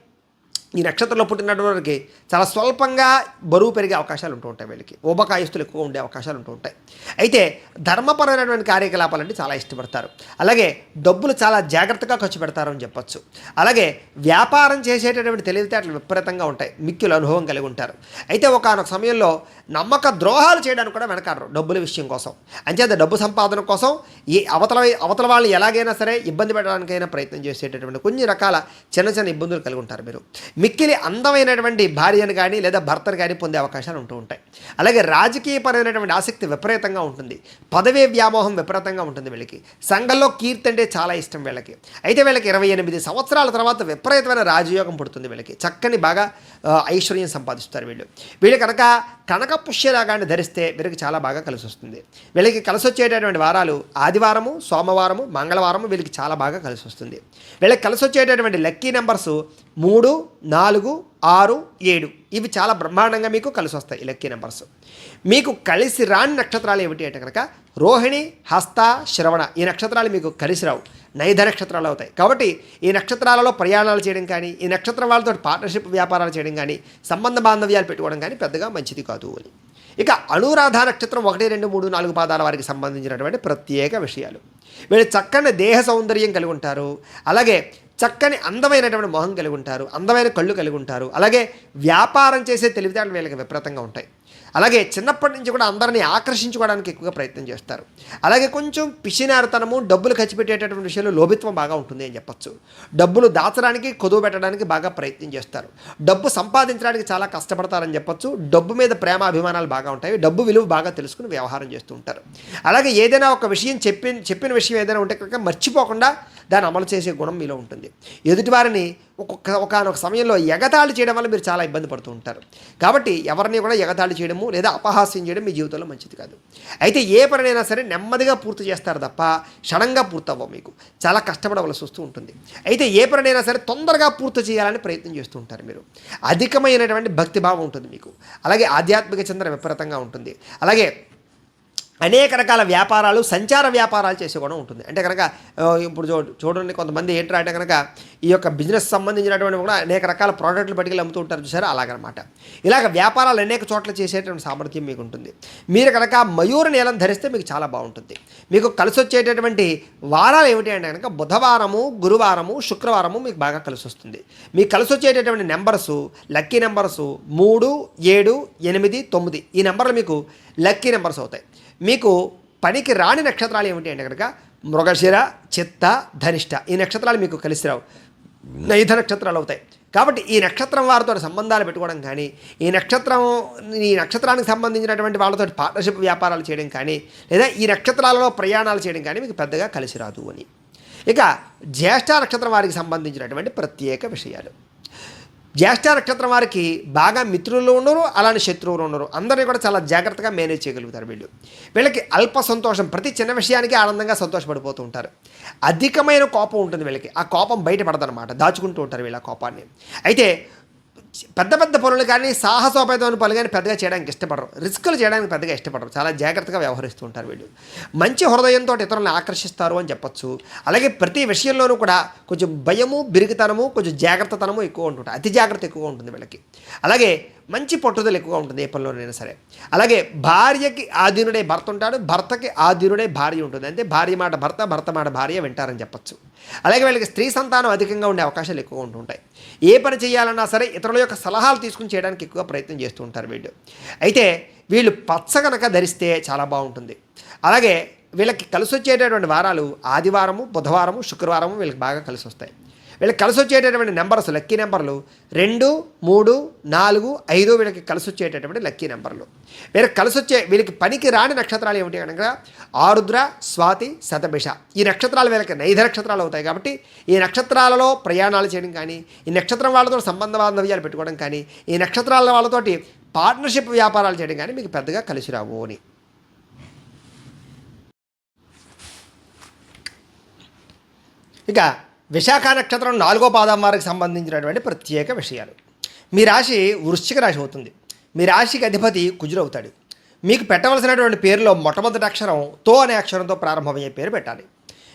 ఈ నక్షత్రంలో పుట్టినటువంటి వారికి చాలా స్వల్పంగా బరువు పెరిగే అవకాశాలు ఉంటూ ఉంటాయి. వీళ్ళకి ఊబకాయస్తులు ఎక్కువ ఉండే అవకాశాలు ఉంటూ ఉంటాయి. అయితే ధర్మపరమైనటువంటి కార్యకలాపాలంటే చాలా ఇష్టపడతారు. అలాగే డబ్బులు చాలా జాగ్రత్తగా ఖర్చు పెడతారు అని చెప్పచ్చు. అలాగే వ్యాపారం చేసేటటువంటి తెలివితేటలు విపరీతంగా ఉంటాయి. మిక్కిలు అనుభవం కలిగి ఉంటారు. అయితే ఒకానొక సమయంలో నమ్మక ద్రోహాలు చేయడానికి కూడా వెనకాడరు డబ్బుల విషయం కోసం. అంచేత డబ్బు సంపాదన కోసం ఈ అవతల వాళ్ళు ఎలాగైనా సరే ఇబ్బంది పెట్టడానికైనా ప్రయత్నం చేసేటటువంటి కొన్ని రకాల చిన్న చిన్న ఇబ్బందులు కలిగి ఉంటారు. మిక్కిలి అందమైనటువంటి భార్యను కానీ లేదా భర్తను కానీ పొందే అవకాశాలు ఉంటూ ఉంటాయి. అలాగే రాజకీయపరమైనటువంటి ఆసక్తి విపరీతంగా ఉంటుంది. పదవీ వ్యామోహం విపరీతంగా ఉంటుంది వీళ్ళకి. సంఘంలో కీర్తి అంటే చాలా ఇష్టం వీళ్ళకి. అయితే వీళ్ళకి 28 సంవత్సరాల తర్వాత విపరీతమైన రాజయోగం పుడుతుంది వీళ్ళకి. చక్కని బాగా ఐశ్వర్యం సంపాదిస్తారు వీళ్ళు. వీళ్ళు కనుక కనక పుష్యరాగాన్ని ధరిస్తే వీరికి చాలా బాగా కలిసి వస్తుంది. వీళ్ళకి కలిసి వచ్చేటటువంటి వారాలు ఆదివారము, సోమవారము, మంగళవారము వీళ్ళకి చాలా బాగా కలిసి వస్తుంది. వీళ్ళకి కలిసి వచ్చేటటువంటి లక్కీ నెంబర్స్ 3, 4, 6, 7 ఇవి చాలా బ్రహ్మాండంగా మీకు కలిసి వస్తాయి. ఈ లక్కీ నెంబర్స్ మీకు కలిసి రాని నక్షత్రాలు ఏమిటి అంటే కనుక రోహిణి, హస్త, శ్రవణ ఈ నక్షత్రాలు మీకు కలిసి రావు, నైధ నక్షత్రాలు అవుతాయి. కాబట్టి ఈ నక్షత్రాలలో ప్రయాణాలు చేయడం కానీ, ఈ నక్షత్రం వాళ్ళతో పార్ట్నర్షిప్ వ్యాపారాలు చేయడం కానీ, సంబంధ బాంధవ్యాలు పెట్టుకోవడం కానీ పెద్దగా మంచిది కాదు అని. ఇక అనురాధ నక్షత్రం 1, 2, 3, 4 పాదాల వారికి సంబంధించినటువంటి ప్రత్యేక విషయాలు. వీళ్ళు చక్కని దేహ సౌందర్యం కలిగి ఉంటారు. అలాగే చక్కని అందమైనటువంటి మొహం కలిగి ఉంటారు. అందమైన కళ్ళు కలిగి ఉంటారు. అలాగే వ్యాపారం చేసే తెలివితేటలు వీళ్ళకి విపరీతంగా ఉంటాయి. అలాగే చిన్నప్పటి నుంచి కూడా అందరినీ ఆకర్షించుకోవడానికి ఎక్కువగా ప్రయత్నం చేస్తారు. అలాగే కొంచెం పిసినారితనము, డబ్బులు ఖర్చు పెట్టేటటువంటి విషయంలో లోభిత్వం బాగా ఉంటుంది అని చెప్పచ్చు. డబ్బులు దాచడానికి, కొదువు పెట్టడానికి బాగా ప్రయత్నం చేస్తారు. డబ్బు సంపాదించడానికి చాలా కష్టపడతారని చెప్పచ్చు. డబ్బు మీద ప్రేమ అభిమానాలు బాగా ఉంటాయి. డబ్బు విలువ బాగా తెలుసుకుని వ్యవహారం చేస్తూ ఉంటారు. అలాగే ఏదైనా ఒక విషయం చెప్పిన విషయం ఏదైనా ఉంటే కనుక మర్చిపోకుండా దాన్ని అమలు చేసే గుణం మీలో ఉంటుంది. ఎదుటివారిని ఒకనొక సమయంలో ఎగతాళి చేయడం వల్ల మీరు చాలా ఇబ్బంది పడుతూ ఉంటారు. కాబట్టి ఎవరిని కూడా ఎగతాళి చేయడము లేదా అపహాస్యం చేయడం మీ జీవితంలో మంచిది కాదు. అయితే ఏ పనినైనా సరే నెమ్మదిగా పూర్తి చేస్తారు తప్ప క్షణంగా పూర్తవ్వవు. మీకు చాలా కష్టపడవలసి వస్తూ ఉంటుంది. అయితే ఏ పనినైనా సరే తొందరగా పూర్తి చేయాలని ప్రయత్నం చేస్తూ ఉంటారు మీరు. అధికమైనటువంటి భక్తిభావం ఉంటుంది మీకు. అలాగే ఆధ్యాత్మిక చింతన విపరీతంగా ఉంటుంది. అలాగే అనేక రకాల వ్యాపారాలు, సంచార వ్యాపారాలు చేసే కూడా ఉంటుంది. అంటే కనుక ఇప్పుడు చూడండి, కొంతమంది ఏంటంటే అంటే కనుక ఈ యొక్క బిజినెస్ సంబంధించినటువంటి కూడా అనేక రకాల ప్రోడక్ట్లు పట్టుకెళ్ళి అమ్ముతూ ఉంటారు చూసారా, అలాగనమాట. ఇలాగ వ్యాపారాలు అనేక చోట్ల చేసేటువంటి సామర్థ్యం మీకు ఉంటుంది. మీరు కనుక మయూర నీలం ధరిస్తే మీకు చాలా బాగుంటుంది. మీకు కలిసి వచ్చేటటువంటి వారాలు ఏమిటి అంటే కనుక బుధవారము, గురువారము, శుక్రవారము మీకు బాగా కలిసి వస్తుంది. మీకు కలిసి వచ్చేటటువంటి నెంబర్సు, లక్కీ నెంబర్సు 3, 7, 8, 9 ఈ నెంబర్లు మీకు లక్కీ నెంబర్స్ అవుతాయి. మీకు పనికి రాని నక్షత్రాలు ఏమిటి అంటే కనుక మృగశిర, చిత్త, ధనిష్ట ఈ నక్షత్రాలు మీకు కలిసి రావు, నైధ నక్షత్రాలు అవుతాయి. కాబట్టి ఈ నక్షత్రం వారితో సంబంధాలు పెట్టుకోవడం కానీ, ఈ నక్షత్రానికి సంబంధించినటువంటి వాళ్ళతో పార్ట్నర్షిప్ వ్యాపారాలు చేయడం కానీ, లేదా ఈ నక్షత్రాలలో ప్రయాణాలు చేయడం కానీ మీకు పెద్దగా కలిసి రాదు అని. ఇక జ్యేష్ఠ నక్షత్రం వారికి సంబంధించినటువంటి ప్రత్యేక విషయాలు. జ్యేష్ఠ నక్షత్రం వారికి బాగా మిత్రులు ఉండరు, అలానే శత్రువులు ఉండరు. అందరినీ కూడా చాలా జాగ్రత్తగా మేనేజ్ చేయగలుగుతారు వీళ్ళకి అల్ప సంతోషం, ప్రతి చిన్న విషయానికి ఆనందంగా సంతోషపడిపోతూ ఉంటారు. అధికమైన కోపం ఉంటుంది వీళ్ళకి. ఆ కోపం బయటపడదన్నమాట, దాచుకుంటూ ఉంటారు వీళ్ళ కోపాన్ని. అయితే పెద్ద పెద్ద పనులు కానీ, సాహసోపేతమైన పనులు కానీ పెద్దగా చేయడానికి ఇష్టపడరు. రిస్కులు చేయడానికి పెద్దగా ఇష్టపడరు. చాలా జాగ్రత్తగా వ్యవహరిస్తూ ఉంటారు వీళ్ళు. మంచి హృదయంతో ఇతరులను ఆకర్షిస్తారు అని చెప్పచ్చు. అలాగే ప్రతి విషయంలోనూ కూడా కొంచెం భయము, బిరుగుతనము, కొంచెం జాగ్రత్తతనము ఎక్కువ ఉంటుంటాయి. అతి జాగ్రత్త ఎక్కువ ఉంటుంది వీళ్ళకి. అలాగే మంచి పట్టుదల ఎక్కువగా ఉంటుంది ఏ పనిలోనైనా సరే. అలాగే భార్యకి ఆధీనుడే భర్త ఉంటాడు, భర్తకి ఆధీనుడే భార్య ఉంటుంది. అంటే భార్య మాట భర్త, భర్త మాట భార్య వింటారని చెప్పచ్చు. అలాగే వీళ్ళకి స్త్రీ సంతానం అధికంగా ఉండే అవకాశాలు ఎక్కువ ఉంటుంటాయి. ఏ పని చేయాలన్నా సరే ఇతరుల యొక్క సలహాలు తీసుకుని చేయడానికి ఎక్కువ ప్రయత్నం చేస్తూ ఉంటారు వీళ్ళు. అయితే వీళ్ళు పచ్చ కనుక ధరిస్తే చాలా బాగుంటుంది. అలాగే వీళ్ళకి కలిసి వచ్చేటటువంటి వారాలు ఆదివారము, బుధవారము, శుక్రవారము వీళ్ళకి బాగా కలిసి వస్తాయి. వీళ్ళకి కలిసి వచ్చేటటువంటి నెంబర్స్, లక్కీ నెంబర్లు 2, 3, 4, 5 వీళ్ళకి కలిసి వచ్చేటటువంటి లక్కీ నెంబర్లు. వీళ్ళకి పనికి రాని నక్షత్రాలు ఏమిటి కనుక ఆరుద్ర, స్వాతి, శతభిష ఈ నక్షత్రాలు వీళ్ళకి నైధ నక్షత్రాలు అవుతాయి. కాబట్టి ఈ నక్షత్రాలలో ప్రయాణాలు చేయడం కానీ, ఈ నక్షత్రం వాళ్ళతో సంబంధ బాంధవ్యాలు పెట్టుకోవడం కానీ, ఈ నక్షత్రాల వాళ్ళతోటి పార్ట్నర్షిప్ వ్యాపారాలు చేయడం కానీ మీకు పెద్దగా కలిసి రావు అని. ఇక విశాఖ నక్షత్రం 4వ పాదం వారికి సంబంధించినటువంటి ప్రత్యేక విషయాలు. మీ రాశి వృశ్చిక రాశి అవుతుంది. మీ రాశికి అధిపతి కుజుడు అవుతాడు. మీకు పెట్టవలసినటువంటి పేరులో మొట్టమొదటి అక్షరం తో అనే అక్షరంతో ప్రారంభమయ్యే పేరు పెట్టాలి.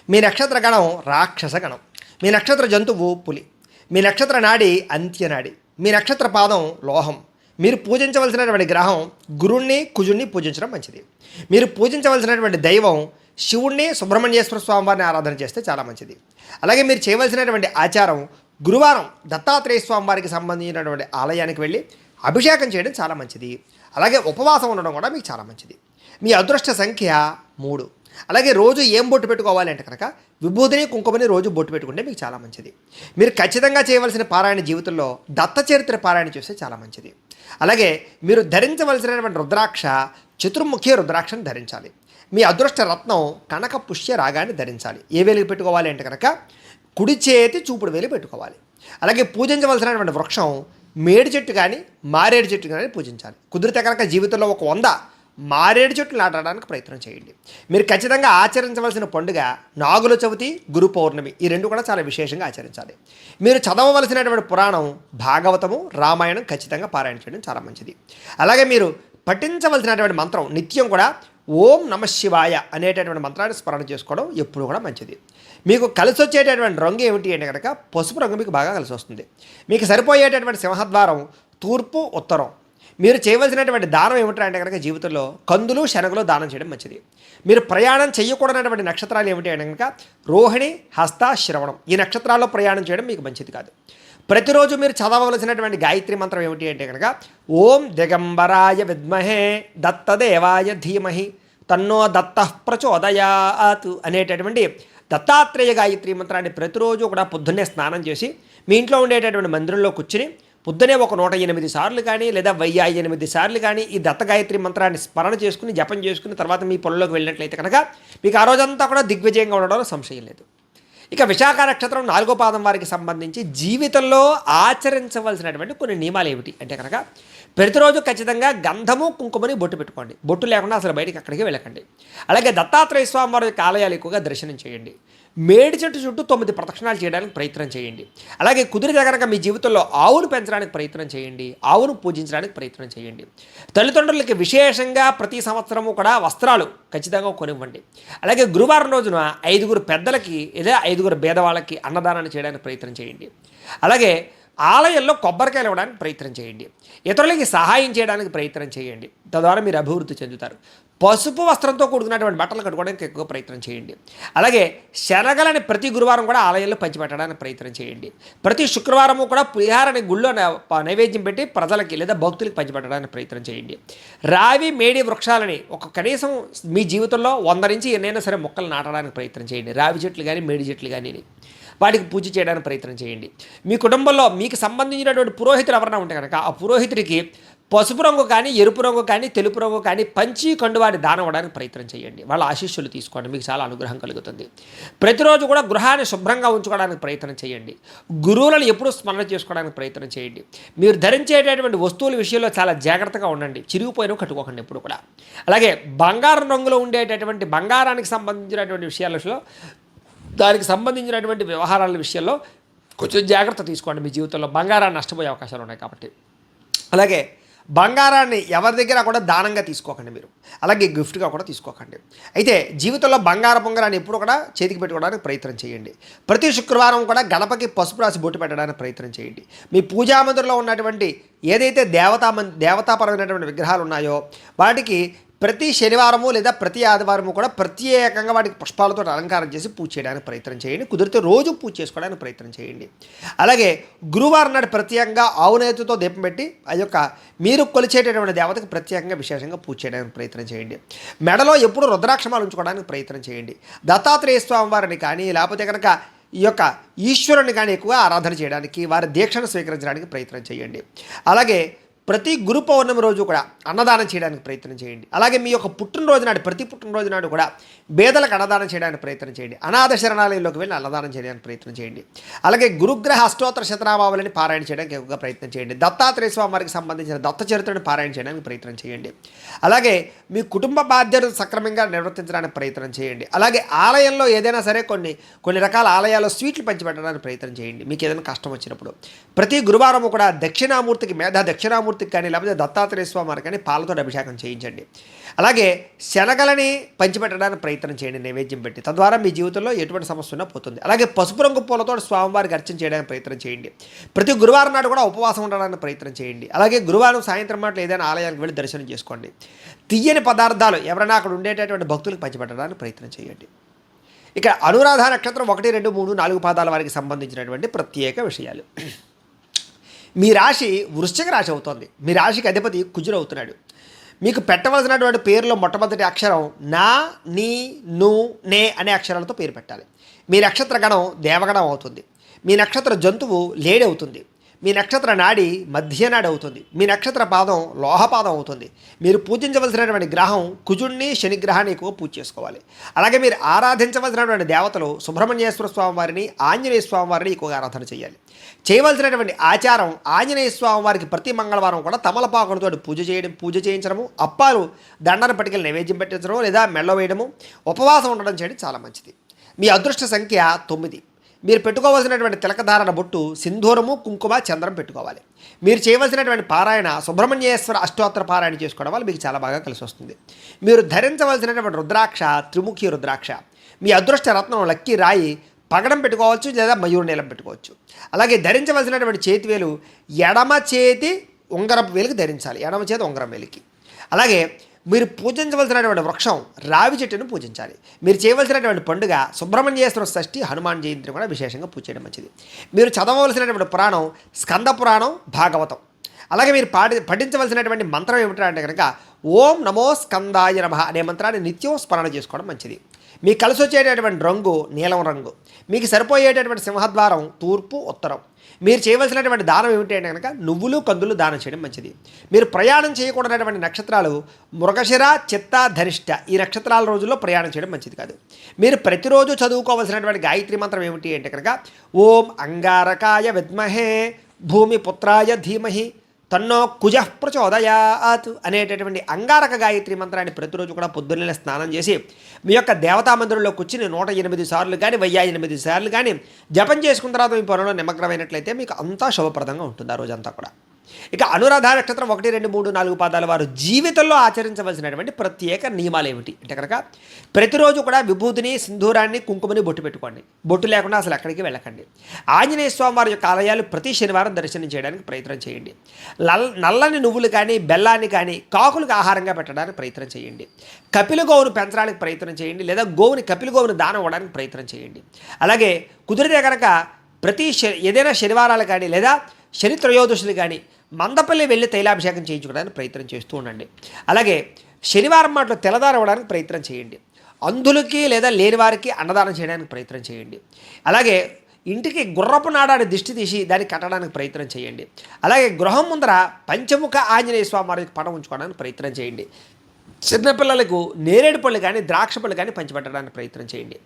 మీ నక్షత్ర గణం రాక్షస గణం. మీ నక్షత్ర జంతువు పులి. మీ నక్షత్ర నాడి అంత్యనాడి. మీ నక్షత్ర పాదం లోహం. మీరు పూజించవలసినటువంటి గ్రహం గురుణ్ణి, కుజుణ్ణి పూజించడం మంచిది. మీరు పూజించవలసినటువంటి దైవం శివుణ్ణి, సుబ్రహ్మణ్యేశ్వర స్వామివారిని ఆరాధన చేస్తే చాలా మంచిది. అలాగే మీరు చేయవలసినటువంటి ఆచారం గురువారం దత్తాత్రేయ స్వామివారికి సంబంధించినటువంటి ఆలయానికి వెళ్ళి అభిషేకం చేయడం చాలా మంచిది. అలాగే ఉపవాసం ఉండడం కూడా మీకు చాలా మంచిది. మీ అదృష్ట సంఖ్య 3. అలాగే రోజు ఏం బొట్టు పెట్టుకోవాలి అంటే కనుక విభూతిని కుంకుమని రోజు బొట్టు పెట్టుకుంటే మీకు చాలా మంచిది. మీరు ఖచ్చితంగా చేయవలసిన పారాయణ జీవితంలో దత్త చరిత్ర పారాయణ చేస్తే చాలా మంచిది. అలాగే మీరు ధరించవలసినటువంటి రుద్రాక్ష చతుర్ముఖి రుద్రాక్షను ధరించాలి. మీ అదృష్ట రత్నం కనక పుష్య రాగాన్ని ధరించాలి. ఏ వేలికి పెట్టుకోవాలి అంటే కనుక కుడి చేతి చూపుడు వేలు పెట్టుకోవాలి. అలాగే పూజించవలసినటువంటి వృక్షం మేడి చెట్టు కానీ మారేడు చెట్టు కానీ పూజించాలి. కుదిరితే కనుక జీవితంలో ఒక 100 మారేడు చెట్లు నాటడానికి ప్రయత్నం చేయండి. మీరు ఖచ్చితంగా ఆచరించవలసిన పండుగ నాగుల చవితి, గురు పౌర్ణమి, ఈ 2 కూడా చాలా విశేషంగా ఆచరించాలి. మీరు చదవవలసినటువంటి పురాణం భాగవతము, రామాయణం ఖచ్చితంగా పారాయణ చేయడం చాలా మంచిది. అలాగే మీరు పఠించవలసినటువంటి మంత్రం నిత్యం కూడా ఓం నమ శివాయ అనేటటువంటి మంత్రాన్ని స్మరణ చేసుకోవడం ఎప్పుడు కూడా మంచిది. మీకు కలిసి వచ్చేటటువంటి రంగు ఏమిటి అంటే కనుక పసుపు రంగు మీకు బాగా కలిసి వస్తుంది. మీకు సరిపోయేటటువంటి సింహద్వారం తూర్పు, ఉత్తరం. మీరు చేయవలసినటువంటి దానం ఏమిటంటే కనుక జీవితంలో కందులు, శనగలు దానం చేయడం మంచిది. మీరు ప్రయాణం చేయకూడనటువంటి నక్షత్రాలు ఏమిటి అంటే కనుక రోహిణి, హస్త, శ్రవణం. ఈ నక్షత్రాల్లో ప్రయాణం చేయడం మీకు మంచిది కాదు. ప్రతిరోజు మీరు చదవవలసినటువంటి గాయత్రి మంత్రం ఏమిటి అంటే కనుక ఓం దిగంబరాయ విద్మహే దత్తదేవాయ ధీమహి తన్నో దత్త ప్రచోదయాత్ అనేటటువంటి దత్తాత్రేయ గాయత్రి మంత్రాన్ని ప్రతిరోజు కూడా పొద్దున్నే స్నానం చేసి మీ ఇంట్లో ఉండేటటువంటి మందిరంలో కూర్చుని పొద్దునే ఒక 108 సార్లు కానీ లేదా 1008 సార్లు కానీ ఈ దత్త గాయత్రి మంత్రాన్ని స్మరణ చేసుకుని జపం చేసుకుని తర్వాత మీ పనుల్లోకి వెళ్ళినట్లయితే కనుక మీకు ఆ రోజంతా కూడా దిగ్విజయంగా ఉండడంలో సంశయం లేదు. ఇక విశాఖ నక్షత్రం 4వ పాదం వారికి సంబంధించి జీవితంలో ఆచరించవలసినటువంటి కొన్ని నియమాలు ఏమిటి అంటే కనుక ప్రతిరోజు ఖచ్చితంగా గంధము, కుంకుమని బొట్టు పెట్టుకోండి. బొట్టు లేకుండా అసలు బయటికి అక్కడికి వెళ్ళకండి. అలాగే దత్తాత్రేయ స్వామి వారి ఆలయాలు ఎక్కువగా దర్శనం చేయండి. మేడి చెట్టు చుట్టూ 9 ప్రదక్షిణాలు చేయడానికి ప్రయత్నం చేయండి. అలాగే కుదిరితే కనుక మీ జీవితంలో ఆవును పెంచడానికి ప్రయత్నం చేయండి. ఆవును పూజించడానికి ప్రయత్నం చేయండి. తల్లిదండ్రులకి విశేషంగా ప్రతి సంవత్సరము కూడా వస్త్రాలు ఖచ్చితంగా కొనివ్వండి. అలాగే గురువారం రోజున 5 పెద్దలకి లేదా 5 పేదవాళ్ళకి అన్నదానాన్ని చేయడానికి ప్రయత్నం చేయండి. అలాగే ఆలయంలో కొబ్బరికాయలు ఇవ్వడానికి ప్రయత్నం చేయండి. ఇతరులకి సహాయం చేయడానికి ప్రయత్నం చేయండి. తద్వారా మీరు అభివృద్ధి చెందుతారు. పసుపు వస్త్రంతో కూడుకున్నటువంటి బట్టలు కట్టుకోవడానికి ఎక్కువ ప్రయత్నం చేయండి. అలాగే శనగలని ప్రతి గురువారం కూడా ఆలయంలో పంచిపెట్టడానికి ప్రయత్నం చేయండి. ప్రతి శుక్రవారము కూడా పులిహారని గుళ్ళో నైవేద్యం పెట్టి ప్రజలకి లేదా భక్తులకి పంచిపెట్టడానికి ప్రయత్నం చేయండి. రావి, మేడి వృక్షాలని ఒక కనీసం మీ జీవితంలో 100 నుంచి ఎన్నైనా సరే మొక్కలు నాటడానికి ప్రయత్నం చేయండి. రావి చెట్లు కానీ మేడి చెట్లు కానీ వాటికి పూజ చేయడానికి ప్రయత్నం చేయండి. మీ కుటుంబంలో మీకు సంబంధించినటువంటి పురోహితులు ఎవరైనా ఉంటే కనుక ఆ పురోహితుడికి పసుపు రంగు కానీ, ఎరుపు రంగు కానీ, తెలుపు రంగు కానీ పంచి కండువాడి దానం ఇవ్వడానికి ప్రయత్నం చేయండి. వాళ్ళ ఆశీస్సులు తీసుకోండి, మీకు చాలా అనుగ్రహం కలుగుతుంది. ప్రతిరోజు కూడా గృహాన్ని శుభ్రంగా ఉంచుకోవడానికి ప్రయత్నం చేయండి. గురువులను ఎప్పుడూ స్మరణ చేసుకోవడానికి ప్రయత్నం చేయండి. మీరు ధరించేటటువంటి వస్తువుల విషయంలో చాలా జాగ్రత్తగా ఉండండి. చిరిగిపోయినవి కట్టుకోకండి ఎప్పుడు కూడా. అలాగే బంగారం రంగులో ఉండేటటువంటి బంగారానికి సంబంధించినటువంటి విషయాలలో దానికి సంబంధించినటువంటి వ్యవహారాల విషయంలో కొంచెం జాగ్రత్త తీసుకోండి. మీ జీవితంలో బంగారాన్ని నష్టపోయే అవకాశాలు ఉన్నాయి కాబట్టి. అలాగే బంగారాన్ని ఎవరి దగ్గర కూడా దానంగా తీసుకోకండి మీరు. అలాగే గిఫ్ట్గా కూడా తీసుకోకండి. అయితే జీవితంలో బంగార పొంగరాన్ని ఎప్పుడు కూడా చేతికి పెట్టుకోవడానికి ప్రయత్నం చేయండి. ప్రతి శుక్రవారం కూడా గణపకి పసుపు రాసి బొట్టు పెట్టడానికి ప్రయత్నం చేయండి. మీ పూజా మందిరంలో ఉన్నటువంటి ఏదైతే దేవతాపరమైనటువంటి విగ్రహాలు ఉన్నాయో వాటికి ప్రతి శనివారము లేదా ప్రతి ఆదివారము కూడా ప్రత్యేకంగా వాటికి పుష్పాలతో అలంకారం చేసి పూజ చేయడానికి ప్రయత్నం చేయండి. కుదిరితే రోజు పూజ చేసుకోవడానికి ప్రయత్నం చేయండి. అలాగే గురువారం నాడు ప్రత్యేకంగా ఆవునేతితో దీపం పెట్టి ఆ యొక్క మీరు కొలిచేటటువంటి దేవతకు ప్రత్యేకంగా విశేషంగా పూజ చేయడానికి ప్రయత్నం చేయండి. మెడలో ఎప్పుడు రుద్రాక్షమాలు ఉంచుకోవడానికి ప్రయత్నం చేయండి. దత్తాత్రేయ స్వామి వారిని కానీ లేకపోతే కనుక ఈ యొక్క ఈశ్వరుని కానీ ఎక్కువ ఆరాధన చేయడానికి, వారి దీక్షను స్వీకరించడానికి ప్రయత్నం చేయండి. అలాగే ప్రతి గురు పౌర్ణమి రోజు కూడా అన్నదానం చేయడానికి ప్రయత్నం చేయండి. అలాగే మీ యొక్క పుట్టినరోజు నాడు ప్రతి పుట్టినరోజు నాడు కూడా పేదలకు అన్నదానం చేయడానికి ప్రయత్నం చేయండి. అనాథ శరణాలయంలోకి వెళ్ళి అన్నదానం చేయడానికి ప్రయత్నం చేయండి. అలాగే గురుగ్రహ అష్టోత్తర శతనామావళిని పారాయణ చేయడానికి ఎక్కువగా ప్రయత్నం చేయండి. దత్తాత్రేయ స్వామి వారికి సంబంధించిన దత్త చరిత్రను పారాయణ చేయడానికి ప్రయత్నం చేయండి. అలాగే మీ కుటుంబ బాధ్యతలు సక్రమంగా నిర్వర్తించడానికి ప్రయత్నం చేయండి. అలాగే ఆలయంలో ఏదైనా సరే కొన్ని రకాల ఆలయాల్లో స్వీట్లు పంచిపెట్టడానికి ప్రయత్నం చేయండి. మీకు ఏదైనా కష్టం వచ్చినప్పుడు ప్రతి గురువారము కూడా దక్షిణామూర్తికి దక్షిణామూర్తికి కానీ లేకపోతే దత్తాత్రేయ స్వామి వారికి కానీ పాలతో అభిషేకం చేయించండి. అలాగే శనగలని పంచిపెట్టడానికి ప్రయత్నం చేయండి నైవేద్యం పెట్టి. తద్వారా మీ జీవితంలో ఎటువంటి సమస్య ఉన్నా పోతుంది. అలాగే పసుపు రంగు పూలతో స్వామివారికి అర్చన చేయడానికి ప్రయత్నం చేయండి. ప్రతి గురువారం నాడు కూడా ఉపవాసం ఉండడానికి ప్రయత్నం చేయండి. అలాగే గురువారం సాయంత్రం మాటలు ఏదైనా ఆలయానికి వెళ్ళి దర్శనం చేసుకోండి. తీయని పదార్థాలు ఎవరైనా అక్కడ ఉండేటటువంటి భక్తులకు పంచిపెట్టడానికి ప్రయత్నం చేయండి. ఇక అనురాధ నక్షత్రం 1, 2, 3, 4 పాదాల వారికి సంబంధించినటువంటి ప్రత్యేక విషయాలు. మీ రాశి వృశ్చిక రాశి అవుతుంది. మీ రాశికి అధిపతి కుజుడు అవుతున్నాడు. మీకు పెట్టవలసినటువంటి పేరులో మొట్టమొదటి అక్షరం నా, నీ, ను, నే అనే అక్షరాలతో పేరు పెట్టాలి. మీ నక్షత్ర గణం దేవగణం అవుతుంది. మీ నక్షత్ర జంతువు లేడి అవుతుంది. మీ నక్షత్ర నాడి మధ్యనాడి అవుతుంది. మీ నక్షత్ర పాదం లోహపాదం అవుతుంది. మీరు పూజించవలసినటువంటి గ్రహం కుజుడిని, శనిగ్రహాన్ని ఎక్కువ పూజ చేసుకోవాలి. అలాగే మీరు ఆరాధించవలసినటువంటి దేవతలు సుబ్రహ్మణ్యేశ్వర స్వామి వారిని, ఆంజనేయ స్వామి వారిని ఎక్కువగా ఆరాధన చేయాలి. చేయవలసినటువంటి ఆచారం ఆంజనేయ స్వామి వారికి ప్రతి మంగళవారం కూడా తమలపాకులతో పూజ చేయించడము, అప్పాలు దండన పటికలు నైవేద్యం పెట్టించడం లేదా మెళ్ళ వేయడము, ఉపవాసం ఉండడం చేయడం చాలా మంచిది. మీ అదృష్ట సంఖ్య 9. మీరు పెట్టుకోవాల్సినటువంటి తిలకధారణ బొట్టు సింధూరము, కుంకుమ, చంద్రం పెట్టుకోవాలి. మీరు చేయవలసినటువంటి పారాయణ సుబ్రహ్మణ్యేశ్వర అష్టోత్తర పారాయణ చేసుకోవడం వల్ల మీకు చాలా బాగా కలిసి వస్తుంది. మీరు ధరించవలసినటువంటి రుద్రాక్ష త్రిముఖి రుద్రాక్ష. మీ అదృష్ట రత్నం లక్కీ రాయి పగడం పెట్టుకోవచ్చు లేదా మయూరు నీలం పెట్టుకోవచ్చు. అలాగే ధరించవలసినటువంటి చేతివేలు ఎడమ చేతి ఉంగరపు వేలికి ధరించాలి, ఎడమ చేతి ఉంగరం వేలికి. అలాగే మీరు పూజించవలసినటువంటి వృక్షం రావి చెట్టును పూజించాలి. మీరు చేయవలసినటువంటి పండుగ సుబ్రహ్మణ్యేశ్వర షష్ఠి, హనుమాన్ జయంతిని కూడా విశేషంగా పూజ చేయడం మంచిది. మీరు చదవవలసినటువంటి పురాణం స్కంద పురాణం, భాగవతం. అలాగే మీరు పఠించవలసినటువంటి మంత్రం ఏమిటంటే కనుక ఓం నమో స్కందాయ నమః అనే మంత్రాన్ని నిత్యం స్మరణ చేసుకోవడం మంచిది. మీకు కలిసి వచ్చేటటువంటి రంగు నీలం రంగు. మీకు సరిపోయేటటువంటి సింహద్వారం తూర్పు, ఉత్తరం. మీరు చేయవలసినటువంటి దానం ఏమిటి అంటే కనుక నువ్వులు, కందులు దానం చేయడం మంచిది. మీరు ప్రయాణం చేయకూడనటువంటి నక్షత్రాలు మృగశిర, చిత్త, ధనిష్ట. ఈ నక్షత్రాల రోజుల్లో ప్రయాణం చేయడం మంచిది కాదు. మీరు ప్రతిరోజు చదువుకోవలసినటువంటి గాయత్రి మంత్రం ఏమిటి అంటే కనుక ఓం అంగారకాయ విద్మహే భూమిపుత్రాయ ధీమహి తన్నో కుజః ప్రచోదయాత్ అనేటటువంటి అంగారక గాయత్రి మంత్రాన్ని ప్రతిరోజు కూడా పొద్దున్నే స్నానం చేసి మీ యొక్క దేవతా మందిరంలో కూర్చుని 108 సార్లు కానీ 1008 సార్లు కానీ జపం చేసుకున్న తర్వాత మీ పనుల్లో నిమగ్నమైనట్లయితే మీకు అంతా శుభప్రదంగా ఉంటుంది ఆ రోజంతా కూడా. ఇక అనురాధ నక్షత్రం 1, 2, 3, 4 పాదాల వారు జీవితంలో ఆచరించవలసినటువంటి ప్రత్యేక నియమాలు ఏమిటి అంటే కనుక ప్రతిరోజు కూడా విభూతిని, సింధూరాన్ని, కుంకుమని బొట్టు పెట్టుకోండి. బొట్టు లేకుండా అసలు ఎక్కడికి వెళ్ళకండి. ఆంజనేయ స్వామి వారి యొక్క ఆలయాలు ప్రతి శనివారం దర్శనం చేయడానికి ప్రయత్నం చేయండి. నల్లని నువ్వులు కానీ, బెల్లాన్ని కానీ కాకులకు ఆహారంగా పెట్టడానికి ప్రయత్నం చేయండి. కపిల గోవును పెంచడానికి ప్రయత్నం చేయండి లేదా కపిల గోవును దానం ఇవ్వడానికి ప్రయత్నం చేయండి. అలాగే కుదిరితే కనుక ఏదైనా శనివారాలు కానీ లేదా శని త్రయోదశులు కానీ మందపల్లి వెళ్ళి తైలాభిషేకం చేయించుకోవడానికి ప్రయత్నం చేస్తూ ఉండండి. అలాగే శనివారం మాటలో తెల్లదారం ఇవ్వడానికి ప్రయత్నం చేయండి. అంధులకి లేదా లేని వారికి అన్నదానం చేయడానికి ప్రయత్నం చేయండి. అలాగే ఇంటికి గుర్రపు నాడాన్ని దిష్టి తీసి దాన్ని కట్టడానికి ప్రయత్నం చేయండి. అలాగే గృహం ముందర పంచముఖ ఆంజనేయ స్వామి వారికి పటం ఉంచుకోవడానికి ప్రయత్నం చేయండి. చిన్నపిల్లలకు నేరేడు పళ్ళు కానీ ద్రాక్ష పళ్ళు కానీ పంచిపెట్టడానికి ప్రయత్నం చేయండి.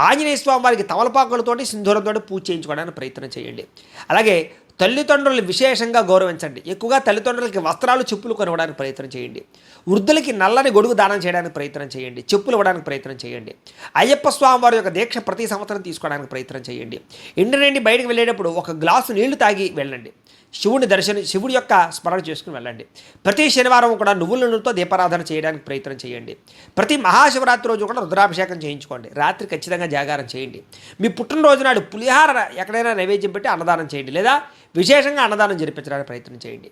ఆంజనేయ స్వామి వారికి తమలపాకులతోటి సింధూరంతో పూజ చేయించుకోవడానికి ప్రయత్నం చేయండి. అలాగే తల్లిదండ్రులు విశేషంగా గౌరవించండి. ఎక్కువగా తల్లిదండ్రులకి వస్త్రాలు, చెప్పులు కొనివ్వడానికి ప్రయత్నం చేయండి. వృద్ధులకి నల్లని గొడుగు దానం చేయడానికి ప్రయత్నం చేయండి. చెప్పులు ఇవ్వడానికి ప్రయత్నం చేయండి. అయ్యప్ప స్వామి వారి యొక్క దీక్ష ప్రతి సంవత్సరం తీసుకోవడానికి ప్రయత్నం చేయండి. ఇంటి నుండి బయటకు వెళ్ళేటప్పుడు ఒక గ్లాసు నీళ్లు తాగి వెళ్ళండి. శివుడి యొక్క స్మరణ చేసుకుని వెళ్ళండి. ప్రతి శనివారం కూడా నువ్వుల నూనెతో దీపారాధన చేయడానికి ప్రయత్నం చేయండి. ప్రతి మహాశివరాత్రి రోజు కూడా రుద్రాభిషేకం చేయించుకోండి. రాత్రి ఖచ్చితంగా జాగారం చేయండి. మీ పుట్టినరోజు నాడు పులిహార ఎక్కడైనా నైవేద్యం పెట్టి అన్నదానం చేయండి లేదా విశేషంగా అన్నదానం జరిపించడానికి ప్రయత్నం చేయండి.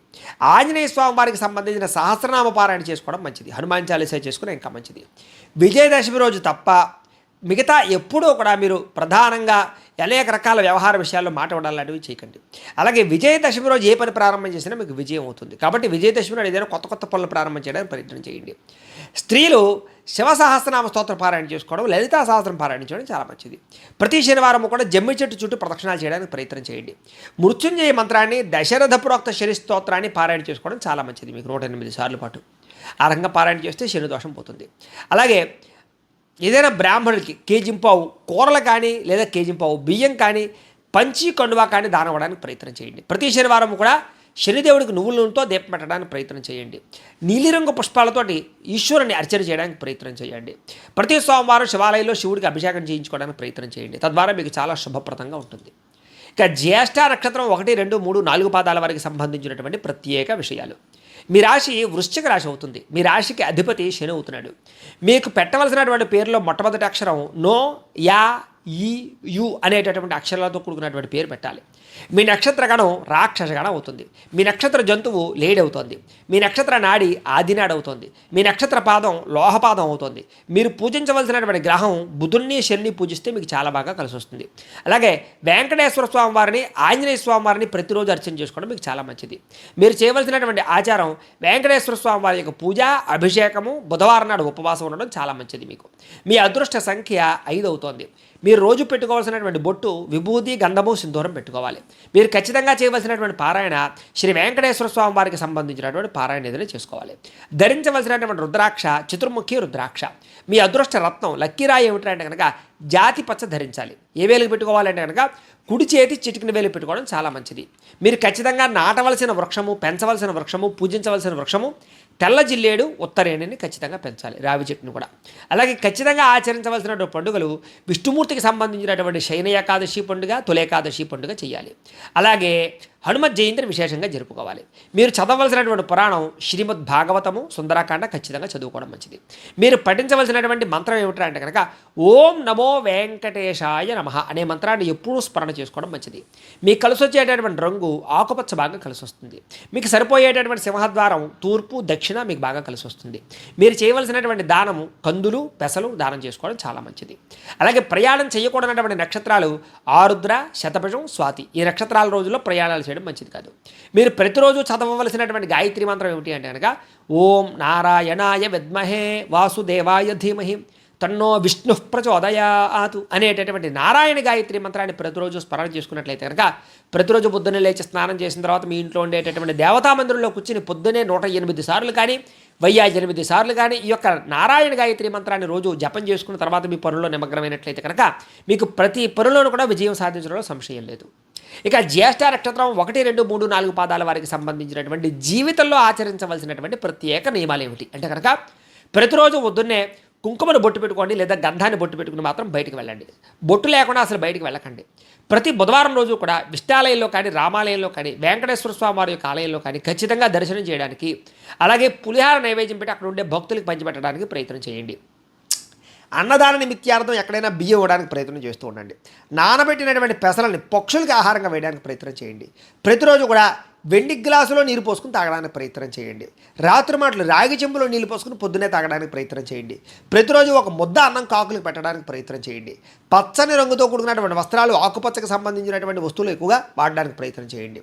ఆంజనేయ స్వామి వారికి సంబంధించిన సహస్రనామ పారాయణ చేసుకోవడం మంచిది. హనుమాన్ చాలీసా చేసుకుని ఇంకా మంచిది. విజయదశమి రోజు తప్ప మిగతా ఎప్పుడూ కూడా మీరు ప్రధానంగా అనేక రకాల వ్యవహార విషయాల్లో మాట లాంటివి చేయకండి. అలాగే విజయదశమి రోజు ఏ పని ప్రారంభం చేసినా మీకు విజయం అవుతుంది. కాబట్టి విజయదశమి నాడు ఏదైనా కొత్త పనులు ప్రారంభం చేయడానికి ప్రయత్నం చేయండి. స్త్రీలు శివ సహస్రనామ స్తోత్ర పారాయణ చేసుకోవడం, లలితా సహస్రం పారాయణ చేయడం చాలా మంచిది. ప్రతి శనివారం కూడా జమ్మి చెట్టు చుట్టూ ప్రదక్షిణాలు చేయడానికి ప్రయత్నం చేయండి. మృత్యుంజయ మంత్రాన్ని, దశరథ ప్రోక్త శని స్తోత్రాన్ని పారాయణ చేసుకోవడం చాలా మంచిది. మీకు 108 సార్లు పాటు ఆ రకంగా పారాయణ చేస్తే శని దోషం పోతుంది. అలాగే ఏదైనా బ్రాహ్మణులకి కేజింపావు కూరలు కానీ లేదా కేజింపావు బియ్యం కానీ పంచి కండువా కానీ దానం ఇవ్వడానికి ప్రయత్నం చేయండి. ప్రతి శనివారం కూడా శనిదేవుడికి నువ్వుల నూనెతో దీపం పెట్టడానికి ప్రయత్నం చేయండి. నీలిరంగు పుష్పాలతోటి ఈశ్వరుని అర్చన చేయడానికి ప్రయత్నం చేయండి. ప్రతి సోమవారం శివాలయంలో శివుడికి అభిషేకం చేయించుకోవడానికి ప్రయత్నం చేయండి. తద్వారా మీకు చాలా శుభప్రదంగా ఉంటుంది. ఇక జ్యేష్ఠ నక్షత్రం 1, 2, 3, 4 పాదాల వారికి సంబంధించినటువంటి ప్రత్యేక విషయాలు. మీ రాశి వృశ్చిక రాశి అవుతుంది. మీ రాశికి అధిపతి శని అవుతున్నాడు. మీకు పెట్టవలసినటువంటి పేరులో మొట్టమొదటి అక్షరం నో, యా, ఈ, యు అనేటటువంటి అక్షరాలతో కూడుకున్నటువంటి పేరు పెట్టాలి. మీ నక్షత్ర గణం రాక్షస గణం అవుతుంది. మీ నక్షత్ర జంతువు లేడవుతుంది. మీ నక్షత్ర నాడి ఆదినాడు అవుతుంది. మీ నక్షత్ర పాదం లోహపాదం అవుతుంది. మీరు పూజించవలసినటువంటి గ్రహం బుధుడిని శని పూజిస్తే మీకు చాలా బాగా కలిసి వస్తుంది. అలాగే వెంకటేశ్వర స్వామి వారిని ఆంజనేయ స్వామి వారిని ప్రతిరోజు అర్చన చేసుకోవడం మీకు చాలా మంచిది. మీరు చేయవలసినటువంటి ఆచారం వెంకటేశ్వర స్వామి వారి యొక్క పూజ అభిషేకము బుధవారం నాడు ఉపవాసం ఉండడం చాలా మంచిది. మీకు మీ అదృష్ట సంఖ్య 5 అవుతోంది. మీరు రోజు పెట్టుకోవాల్సినటువంటి బొట్టు విభూతి గంధము సింధూరం పెట్టుకోవాలి. మీరు ఖచ్చితంగా చేయవలసినటువంటి పారాయణ శ్రీ వెంకటేశ్వర స్వామి వారికి సంబంధించినటువంటి పారాయణ ఏదైనా చేసుకోవాలి. ధరించవలసినటువంటి రుద్రాక్ష చతుర్ముఖి రుద్రాక్ష. మీ అదృష్ట రత్నం లక్కీరాయి ఏమిటంటే కనుక జాతి పచ్చ ధరించాలి. ఏ వేలకు పెట్టుకోవాలంటే కనుక కుడి చేతి చిటికిన వేలు పెట్టుకోవడం చాలా మంచిది. మీరు ఖచ్చితంగా నాటవలసిన వృక్షము పెంచవలసిన వృక్షము పూజించవలసిన వృక్షము తెల్ల జిల్లేడు ఉత్తరేణిని ఖచ్చితంగా పెంచాలి. రావి చెట్టును కూడా. అలాగే ఖచ్చితంగా ఆచరించవలసినటువంటి పండుగలు విష్ణుమూర్తికి సంబంధించినటువంటి శయన ఏకాదశి పండుగ తొలి ఏకాదశి పండుగ చేయాలి. అలాగే హనుమత్ జయంతిని విశేషంగా జరుపుకోవాలి. మీరు చదవలసినటువంటి పురాణం శ్రీమద్ భాగవతము సుందరకాండ ఖచ్చితంగా చదువుకోవడం మంచిది. మీరు పఠించవలసినటువంటి మంత్రం ఏమిటంటే కనుక ఓం నమో వెంకటేశాయ నమః అనే మంత్రాన్ని ఎప్పుడూ స్మరణ చేసుకోవడం మంచిది. మీకు కలిసి వచ్చేటటువంటి రంగు ఆకుపచ్చ బాగా కలిసి వస్తుంది. మీకు సరిపోయేటటువంటి సింహద్వారం తూర్పు దక్షిణ మీకు బాగా కలిసి వస్తుంది. మీరు చేయవలసినటువంటి దానము కందులు పెసలు దానం చేసుకోవడం చాలా మంచిది. అలాగే ప్రయాణం చేయకూడనటువంటి నక్షత్రాలు ఆరుద్ర శతభిషం స్వాతి. ఈ నక్షత్రాల రోజుల్లో ప్రయాణాలు చేయడం మంచిది కాదు. మీరు ప్రతిరోజు చదవవలసినటువంటి గాయత్రి మంత్రం ఏమిటి అంటే కనుక ఓం నారాయణాయ విద్మహే వాసుదేవాయ ధీమహి తన్నో విష్ణు ప్రచోదయాతు అనేటటువంటి నారాయణ గాయత్రి మంత్రాన్ని ప్రతిరోజు స్మరణ చేసుకున్నట్లయితే కనుక ప్రతిరోజు పొద్దున్నే లేచి స్నానం చేసిన తర్వాత మీ ఇంట్లో ఉండేటటువంటి దేవతా మందిరంలో కూర్చుని పొద్దునే 108 సార్లు కానీ 1008 సార్లు కానీ ఈ యొక్క నారాయణ గాయత్రి మంత్రాన్ని రోజు జపం చేసుకున్న తర్వాత మీ పనుల్లో నిమగ్నమైనట్లయితే కనుక మీకు ప్రతి పనులను కూడా విజయం సాధించడంలో సంశయం లేదు. ఇక జ్యేష్ఠ నక్షత్రం 1, 2, 3, 4 పాదాల వారికి సంబంధించినటువంటి జీవితంలో ఆచరించవలసినటువంటి ప్రత్యేక నియమాలు ఏమిటి అంటే కనుక ప్రతిరోజు పొద్దున్నే కుంకుమను బొట్టు పెట్టుకోండి లేదా గంధాన్ని బొట్టు పెట్టుకుని మాత్రం బయటికి వెళ్ళండి. బొట్టు లేకుండా అసలు బయటికి వెళ్ళకండి. ప్రతి బుధవారం రోజు కూడా విష్ణాలయంలో కానీ రామాలయంలో కానీ వెంకటేశ్వర స్వామి వారి యొక్క ఆలయంలో కానీ ఖచ్చితంగా దర్శనం చేయడానికి అలాగే పులిహార నైవేద్యం పెట్టి అక్కడ ఉండే భక్తులకు పంచిపెట్టడానికి ప్రయత్నం చేయండి. అన్నదాన నిమిత్యార్థం ఎక్కడైనా బియ్యం ఇవ్వడానికి ప్రయత్నం చేస్తూ ఉండండి. నానబెట్టినటువంటి పెసలని పక్షులకి ఆహారంగా వేయడానికి ప్రయత్నం చేయండి. ప్రతిరోజు కూడా వెండి గ్లాసులో నీరు పోసుకుని తాగడానికి ప్రయత్నం చేయండి. రాత్రి మాటలు రాగి చెంబులో నీళ్ళు పోసుకుని పొద్దునే తాగడానికి ప్రయత్నం చేయండి. ప్రతిరోజు ఒక ముద్ద అన్నం కాకులకు పెట్టడానికి ప్రయత్నం చేయండి. పచ్చని రంగుతో కూడుకున్నటువంటి వస్త్రాలు ఆకుపచ్చకు సంబంధించినటువంటి వస్తువులు ఎక్కువగా వాడడానికి ప్రయత్నం చేయండి.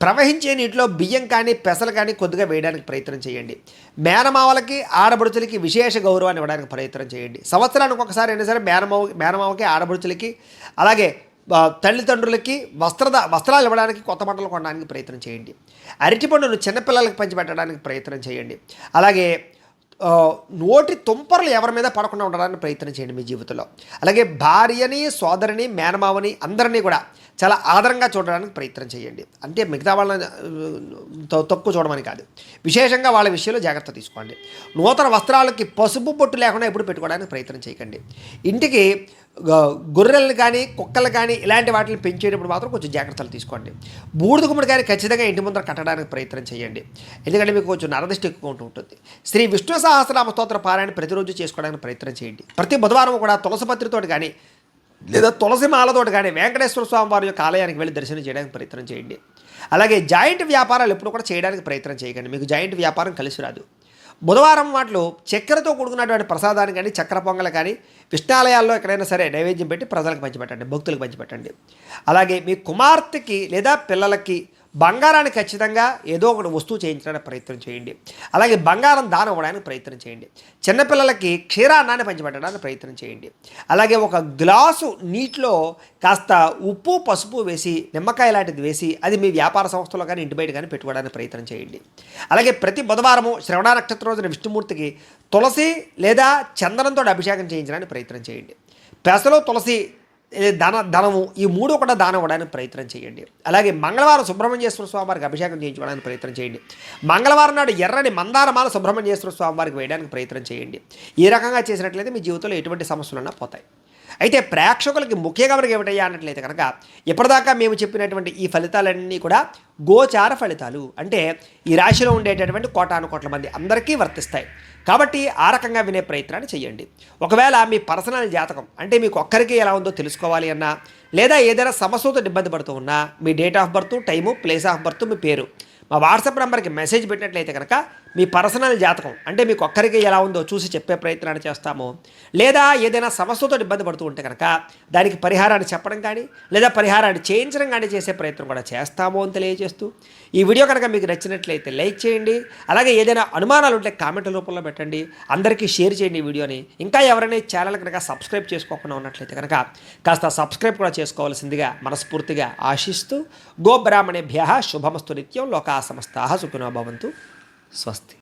ప్రవహించే నీటిలో బియ్యం కానీ పెసలు కానీ కొద్దిగా వేయడానికి ప్రయత్నం చేయండి. మేనమావలకి ఆడబడుచులకి విశేష గౌరవాన్ని ఇవ్వడానికి ప్రయత్నం చేయండి. సంవత్సరానికి ఒకసారి అయినా సరే మేనమావకి ఆడబడుచులకి అలాగే తల్లిదండ్రులకి వస్త్రాలు ఇవ్వడానికి కొత్త బట్టలు కొనడానికి ప్రయత్నం చేయండి. అరటిపండును చిన్నపిల్లలకి పంచిపెట్టడానికి ప్రయత్నం చేయండి. అలాగే నోటి తుంపర్లు ఎవరి మీద పడకుండా ఉండడానికి ప్రయత్నం చేయండి మీ జీవితంలో. అలాగే భార్యని సోదరిని మేనమావని అందరినీ కూడా చాలా ఆదరంగా చూడడానికి ప్రయత్నం చేయండి. అంటే మిగతా వాళ్ళని తక్కువ చూడమని కాదు, విశేషంగా వాళ్ళ విషయంలో జాగ్రత్త తీసుకోండి. నూతన వస్త్రాలకి పసుపు బొట్టు లేకుండా ఎప్పుడు పెట్టుకోవడానికి ప్రయత్నం చేయకండి. ఇంటికి గొర్రెలను కానీ కుక్కలు కానీ ఇలాంటి వాటిని పెంచేటప్పుడు మాత్రం కొంచెం జాగ్రత్తలు తీసుకోండి. బూడిద గుమ్మడికాయని ఖచ్చితంగా ఇంటి ముందర కట్టడానికి ప్రయత్నం చేయండి. ఎందుకంటే మీకు కొంచెం నరదిష్టి ఎక్కువ ఉంటుంది. శ్రీ విష్ణు సహస్రనామ స్తోత్ర పారాయణ ప్రతిరోజు చేసుకోవడానికి ప్రయత్నం చేయండి. ప్రతి బుధవారం కూడా తులసి పత్రితోటి కానీ లేదా తులసి మాలతోటి కానీ వెంకటేశ్వర స్వామి వారి యొక్క ఆలయానికి వెళ్ళి దర్శనం చేయడానికి ప్రయత్నం చేయండి. అలాగే జాయింట్ వ్యాపారాలు ఎప్పుడు కూడా చేయడానికి ప్రయత్నం చేయకండి. మీకు జాయింట్ వ్యాపారం కలిసి రాదు. బుధవారం వాటిలో చక్కెరతో కూడుకున్నటువంటి ప్రసాదాన్ని కానీ చక్కెర పొంగలు కానీ విష్ణాలయాల్లో ఎక్కడైనా సరే నైవేద్యం పెట్టి ప్రజలకు పంచిపెట్టండి, భక్తులకు పంచిపెట్టండి. అలాగే మీ కుమార్తెకి లేదా పిల్లలకి బంగారాన్ని ఖచ్చితంగా ఏదో ఒకటి వస్తువు చేయించడానికి ప్రయత్నం చేయండి. అలాగే బంగారం దానం ఇవ్వడానికి ప్రయత్నం చేయండి. చిన్నపిల్లలకి క్షీరాన్నాన్ని పంచిపెట్టడానికి ప్రయత్నం చేయండి. అలాగే ఒక గ్లాసు నీటిలో కాస్త ఉప్పు పసుపు వేసి నిమ్మకాయ లాంటిది వేసి అది మీ వ్యాపార సంస్థలో కానీ ఇంటి బయట కానీ పెట్టుకోవడానికి ప్రయత్నం చేయండి. అలాగే ప్రతి బుధవారము శ్రవణ నక్షత్రం రోజున విష్ణుమూర్తికి తులసి లేదా చందనంతో అభిషేకం చేయించడానికి ప్రయత్నం చేయండి. పెసలో తులసి ధనము ఈ 3 కూడా దానం ఇవ్వడానికి ప్రయత్నం చేయండి. అలాగే మంగళవారం సుబ్రహ్మణ్యేశ్వర స్వామి వారికి అభిషేకం చేయించుకోవడానికి ప్రయత్నం చేయండి. మంగళవారం నాడు ఎర్రని మందారమాల సుబ్రహ్మణ్యేశ్వర స్వామి వారికి వేయడానికి ప్రయత్నం చేయండి. ఈ రకంగా చేసినట్లయితే మీ జీవితంలో ఎటువంటి సమస్యలున్నా పోతాయి. అయితే ప్రేక్షకులకి ముఖ్య గమనిక ఏమిటయ్యా అన్నట్లయితే కనుక ఇప్పటిదాకా మేము చెప్పినటువంటి ఈ ఫలితాలన్నీ కూడా గోచార ఫలితాలు, అంటే ఈ రాశిలో ఉండేటటువంటి కోటాను కోట్ల మంది అందరికీ వర్తిస్తాయి. కాబట్టి ఆ రకంగా వినే ప్రయత్నాన్ని చేయండి. ఒకవేళ మీ పర్సనల్ జాతకం అంటే మీకు ఒక్కరికి ఎలా ఉందో తెలుసుకోవాలి అన్నా, లేదా ఏదైనా సమస్యతో ఇబ్బంది పడుతూ ఉన్నా మీ date of birth, time, place of birth, మీ పేరు మా వాట్సాప్ నెంబర్కి మెసేజ్ పెట్టినట్లయితే కనుక మీ పర్సనల్ జాతకం అంటే మీకు ఒక్కరికి ఎలా ఉందో చూసి చెప్పే ప్రయత్నాన్ని చేస్తాము. లేదా ఏదైనా సమస్యతో ఇబ్బంది పడుతూ ఉంటే కనుక దానికి పరిహారాన్ని చెప్పడం కానీ లేదా పరిహారాన్ని చేయించడం కానీ చేసే ప్రయత్నం కూడా చేస్తాము అని తెలియజేస్తూ, ఈ వీడియో కనుక మీకు నచ్చినట్లయితే లైక్ చేయండి. అలాగే ఏదైనా అనుమానాలు ఉంటే కామెంట్ రూపంలో పెట్టండి. అందరికీ షేర్ చేయండి ఈ వీడియోని. ఇంకా ఎవరైనా ఈ ఛానల్ కనుక సబ్స్క్రైబ్ చేసుకోకుండా ఉన్నట్లయితే కనుక కాస్త సబ్స్క్రైబ్ కూడా చేసుకోవాల్సిందిగా మనస్ఫూర్తిగా ఆశిస్తూ, గోబ్రాహ్మణేభ్యః శుభమస్తు నిత్యం, లోకా సమస్తాః సుఖినో భవంతు. స్వస్తి.